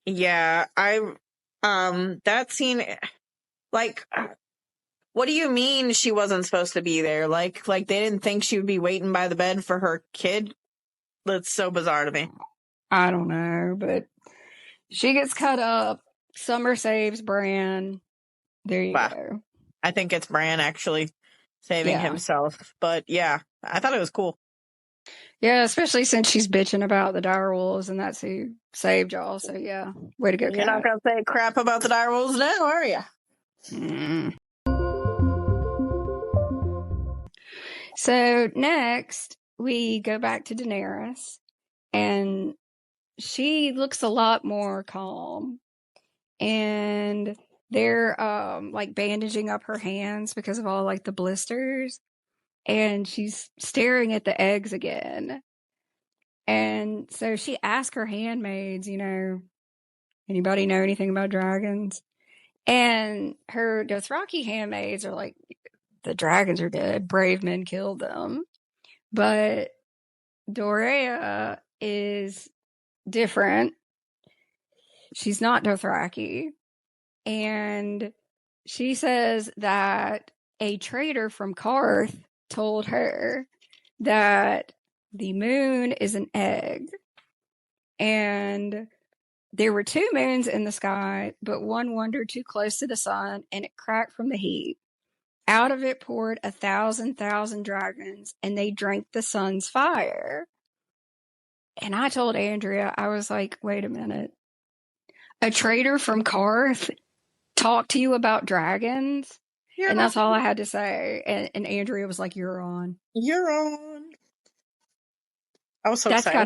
Speaker 4: Yeah, that scene, like, what do you mean she wasn't supposed to be there? Like they didn't think she would be waiting by the bed for her kid? That's so bizarre to me.
Speaker 2: I don't know, but she gets cut up. Summer saves Bran. There you go.
Speaker 4: I think it's Bran actually saving himself. But yeah, I thought it was cool.
Speaker 2: Yeah, especially since she's bitching about the direwolves and that's who saved y'all. So yeah, way to go,
Speaker 4: You're not going to say crap about the direwolves now, are you?
Speaker 2: So next, we go back to Daenerys, and she looks a lot more calm. And they're like bandaging up her hands because of all like the blisters. And she's staring at the eggs again. And so she asked her handmaids, anybody know anything about dragons? And her Dothraki handmaids are like, the dragons are dead. Brave men killed them. But Dorea is different. She's not Dothraki. And she says that a traitor from Karth told her that the moon is an egg. And there were 2 moons in the sky, but one wandered too close to the sun and it cracked from the heat. Out of it poured 1,000 dragons, and they drank the sun's fire. And I told Andrea, I was like, wait a minute. A traitor from Karth talked to you about dragons? And that's all I had to say. And Andrea was like, you're on.
Speaker 4: You're on. I was so
Speaker 2: that's
Speaker 4: excited.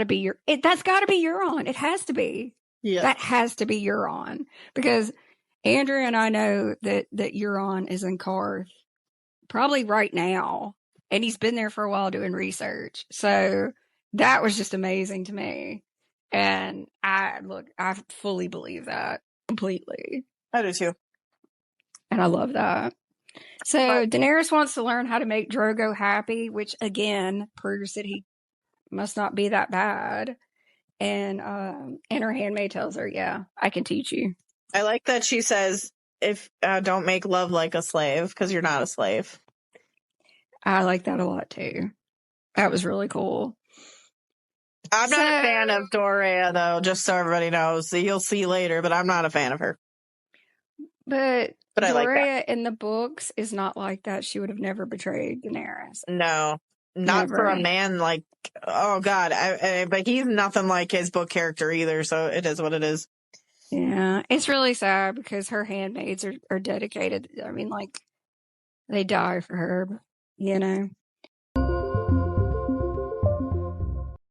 Speaker 2: That's got to be Euron. It has to be.
Speaker 4: Yeah.
Speaker 2: That has to be Euron. Because Andrea and I know that Euron is in Karth probably right now. And he's been there for a while doing research. So that was just amazing to me. And I fully believe that completely.
Speaker 4: I do too.
Speaker 2: And I love that. So Daenerys wants to learn how to make Drogo happy, which again proves that he must not be that bad. And her handmaid tells her, yeah, I can teach you.
Speaker 4: I like that she says, if don't make love like a slave, because you're not a slave.
Speaker 2: I like that a lot too. That was really cool.
Speaker 4: I'm not a fan of Dorea, though, just so everybody knows. You'll see later, but I'm not a fan of her.
Speaker 2: But
Speaker 4: I like
Speaker 2: Dorea in the books is not like that. She would have never betrayed Daenerys.
Speaker 4: No, not for a man like, oh God. But he's nothing like his book character either, so it is what it is.
Speaker 2: Yeah, it's really sad because her handmaids are dedicated. I mean, like, they die for her,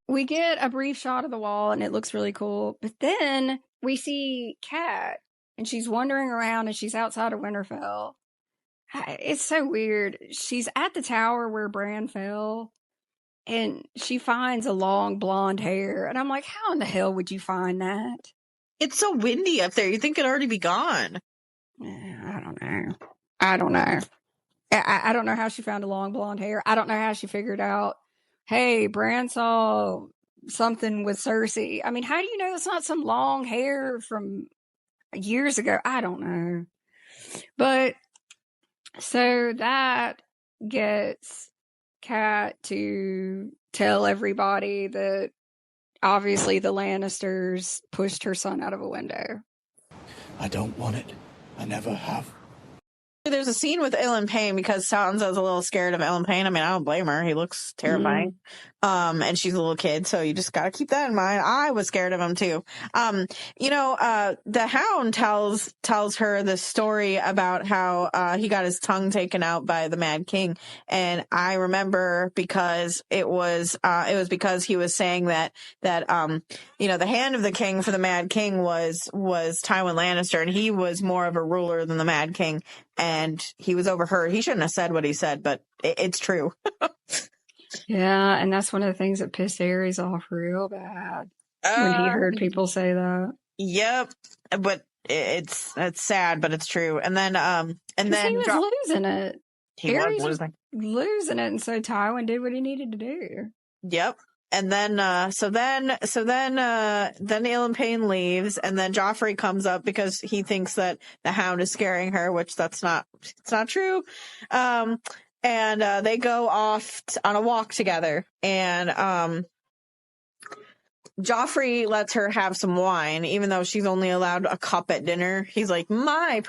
Speaker 2: We get a brief shot of the wall and it looks really cool. But then we see Kat and she's wandering around and she's outside of Winterfell. It's so weird. She's at the tower where Bran fell and she finds a long blonde hair. And I'm like, how in the hell would you find that?
Speaker 4: It's so windy up there. You think it'd already be gone.
Speaker 2: I don't know. I don't know how she found a long blonde hair. I don't know how she figured out, hey, Bran saw something with Cersei. I mean, how do you know it's not some long hair from years ago? I don't know. But so that gets Kat to tell everybody that obviously the Lannisters pushed her son out of a window.
Speaker 3: I don't want it. I never have.
Speaker 4: There's a scene with Ilyn Payne because Sansa's a little scared of Ilyn Payne. I mean, I don't blame her. He looks terrifying. And she's a little kid, so you just got to keep that in mind. I was scared of him too. The Hound tells her the story about how he got his tongue taken out by the Mad King. And I remember because it was because he was saying that the hand of the king for the Mad King was Tywin Lannister, and he was more of a ruler than the Mad King. and he was overheard. He shouldn't have said what he said, but it's true.
Speaker 2: Yeah, and that's one of the things that pissed Aries off real bad when he heard people say that.
Speaker 4: Yep, but it's sad, but it's true. And then
Speaker 2: he was losing it.
Speaker 4: Aries
Speaker 2: was losing it, and so Tywin did what he needed to do.
Speaker 4: Yep. And then, so then Elin Payne leaves, and then Joffrey comes up because he thinks that the Hound is scaring her, which it's not true. And they go off on a walk together, and Joffrey lets her have some wine, even though she's only allowed a cup at dinner. He's like, my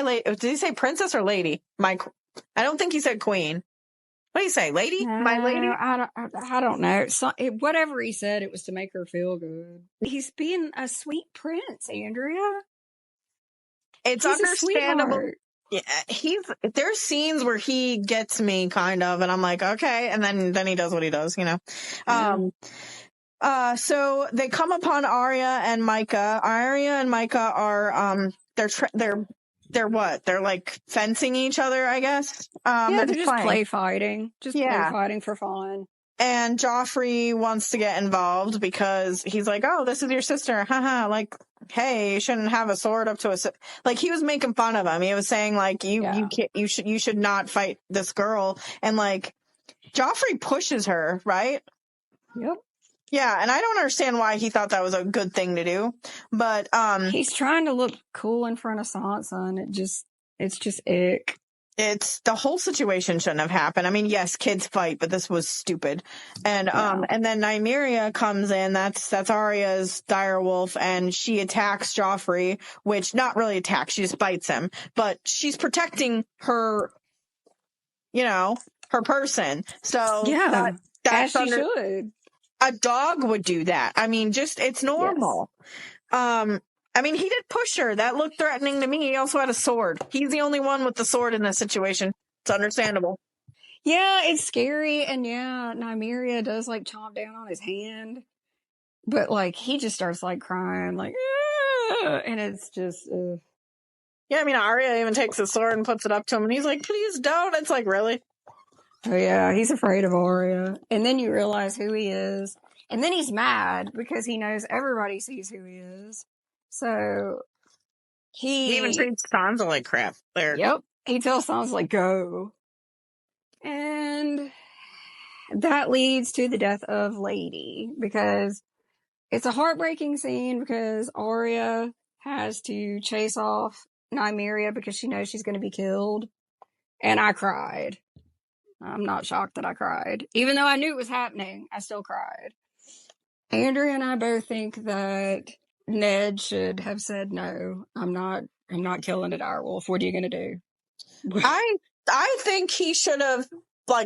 Speaker 4: lady. Did he say princess or lady? I don't think he said queen. What do you say, lady? My lady?
Speaker 2: I don't know. Whatever he said, it was to make her feel good. He's being a sweet prince, Andrea.
Speaker 4: He's understandable. Yeah, there's scenes where he gets me kind of, and I'm like, okay, and then he does what he does, you know.
Speaker 2: Yeah.
Speaker 4: So they come upon Arya and Micah. Arya and Micah are they're what? They're like fencing each other, I guess.
Speaker 2: They're just play fighting. Play fighting for fun.
Speaker 4: And Joffrey wants to get involved because he's like, oh, this is your sister. Haha. Like, hey, you shouldn't have a sword up to a, like, he was making fun of him. He was saying like, you should not fight this girl. And like, Joffrey pushes her, right?
Speaker 2: Yep.
Speaker 4: Yeah, and I don't understand why he thought that was a good thing to do, but
Speaker 2: he's trying to look cool in front of Sansa, and it's just ick.
Speaker 4: It's the whole situation shouldn't have happened. I mean, yes, kids fight, but this was stupid. And and then Nymeria comes in. That's Arya's direwolf, and she attacks Joffrey, which not really attacks, she just bites him, but she's protecting her, her person. So
Speaker 2: yeah, that's she should.
Speaker 4: A dog would do that. I mean, it's normal. Yes. I mean, he did push her. That looked threatening to me. He also had a sword. He's the only one with the sword in this situation. It's understandable.
Speaker 2: Yeah, it's scary. And yeah, Nymeria does like chomp down on his hand. But like, he just starts like crying, like, and it's just,
Speaker 4: Yeah, I mean, Arya even takes the sword and puts it up to him, and he's like, please don't. It's like, really?
Speaker 2: Oh, yeah, he's afraid of Arya. And then you realize who he is. And then he's mad because he knows everybody sees who he is. So he
Speaker 4: even treats Sansa like crap there.
Speaker 2: Yep. He tells Sansa, like, go. And that leads to the death of Lady, because it's a heartbreaking scene because Arya has to chase off Nymeria because she knows she's going to be killed. And I cried. I'm not shocked that I cried. Even though I knew it was happening, I still cried. Andrea and I both think that Ned should have said, no, I'm not killing a direwolf. What are you going to do?
Speaker 4: I think he should have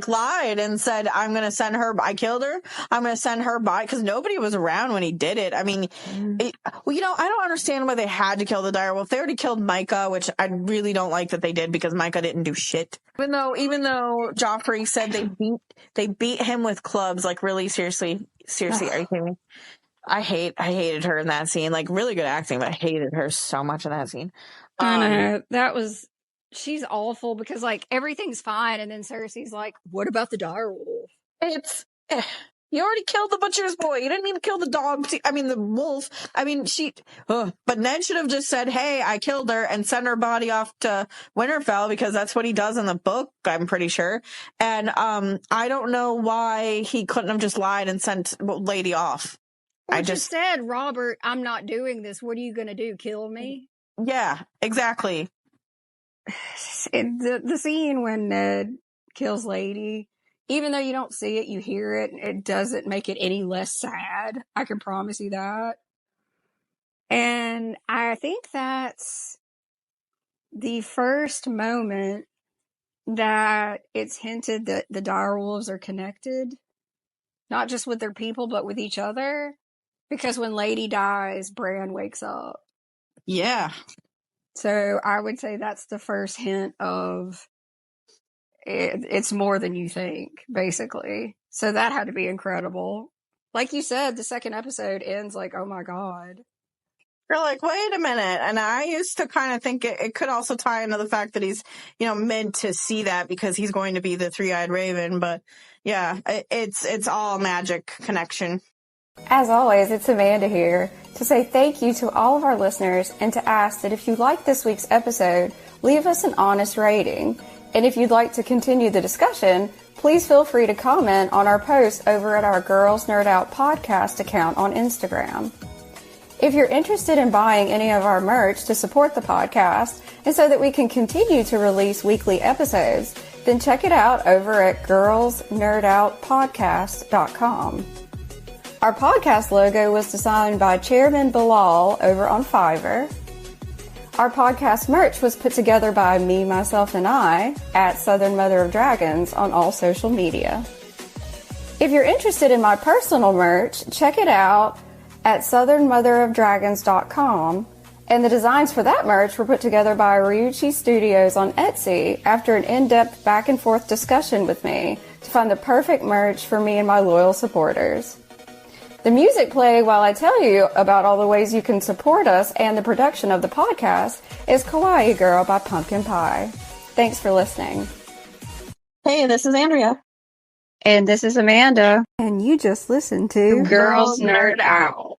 Speaker 4: lied and said, I'm going to send her, I killed her. I'm going to send her by, because nobody was around when he did it. I mean, I don't understand why they had to kill the direwolf. They already killed Micah, which I really don't like that they did, because Micah didn't do shit. Even though Joffrey said they beat him with clubs, like, really seriously, are you kidding me? I hated her in that scene. Like, really good acting, but I hated her so much in that scene.
Speaker 2: I know. She's awful because, like, everything's fine, and then Cersei's like, what about the direwolf?
Speaker 4: You already killed the butcher's boy. You didn't need to kill the dog. The wolf. I mean, but Ned should have just said, hey, I killed her, and sent her body off to Winterfell, because that's what he does in the book, I'm pretty sure. And I don't know why he couldn't have just lied and sent Lady off.
Speaker 2: I just said, Robert, I'm not doing this. What are you going to do? Kill me?
Speaker 4: Yeah, exactly.
Speaker 2: The scene when Ned kills Lady, even though you don't see it, you hear it, it doesn't make it any less sad. I can promise you that. And I think that's the first moment that it's hinted that the direwolves are connected, not just with their people, but with each other. Because when Lady dies, Bran wakes up.
Speaker 4: Yeah.
Speaker 2: So I would say that's the first hint of it's more than you think, basically. So that had to be incredible. Like you said, the second episode ends like, oh my God.
Speaker 4: You're like, wait a minute. And I used to kind of think it could also tie into the fact that he's, meant to see that because he's going to be the three-eyed raven. But yeah, it's all magic connection.
Speaker 6: As always, it's Amanda here to say thank you to all of our listeners and to ask that if you like this week's episode, leave us an honest rating. And if you'd like to continue the discussion, please feel free to comment on our post over at our Girls Nerd Out podcast account on Instagram. If you're interested in buying any of our merch to support the podcast and so that we can continue to release weekly episodes, then check it out over at girlsnerdoutpodcast.com. Our podcast logo was designed by Chairman Bilal over on Fiverr. Our podcast merch was put together by me, myself, and I at Southern Mother of Dragons on all social media. If you're interested in my personal merch, check it out at southernmotherofdragons.com, and the designs for that merch were put together by Ryuchi Studios on Etsy after an in-depth back-and-forth discussion with me to find the perfect merch for me and my loyal supporters. The music played while I tell you about all the ways you can support us and the production of the podcast is Kawaii Girl by Pumpkin Pie. Thanks for listening.
Speaker 7: Hey, this is Andrea.
Speaker 2: And this is Amanda.
Speaker 6: And you just listened to
Speaker 2: Girls Nerd Out.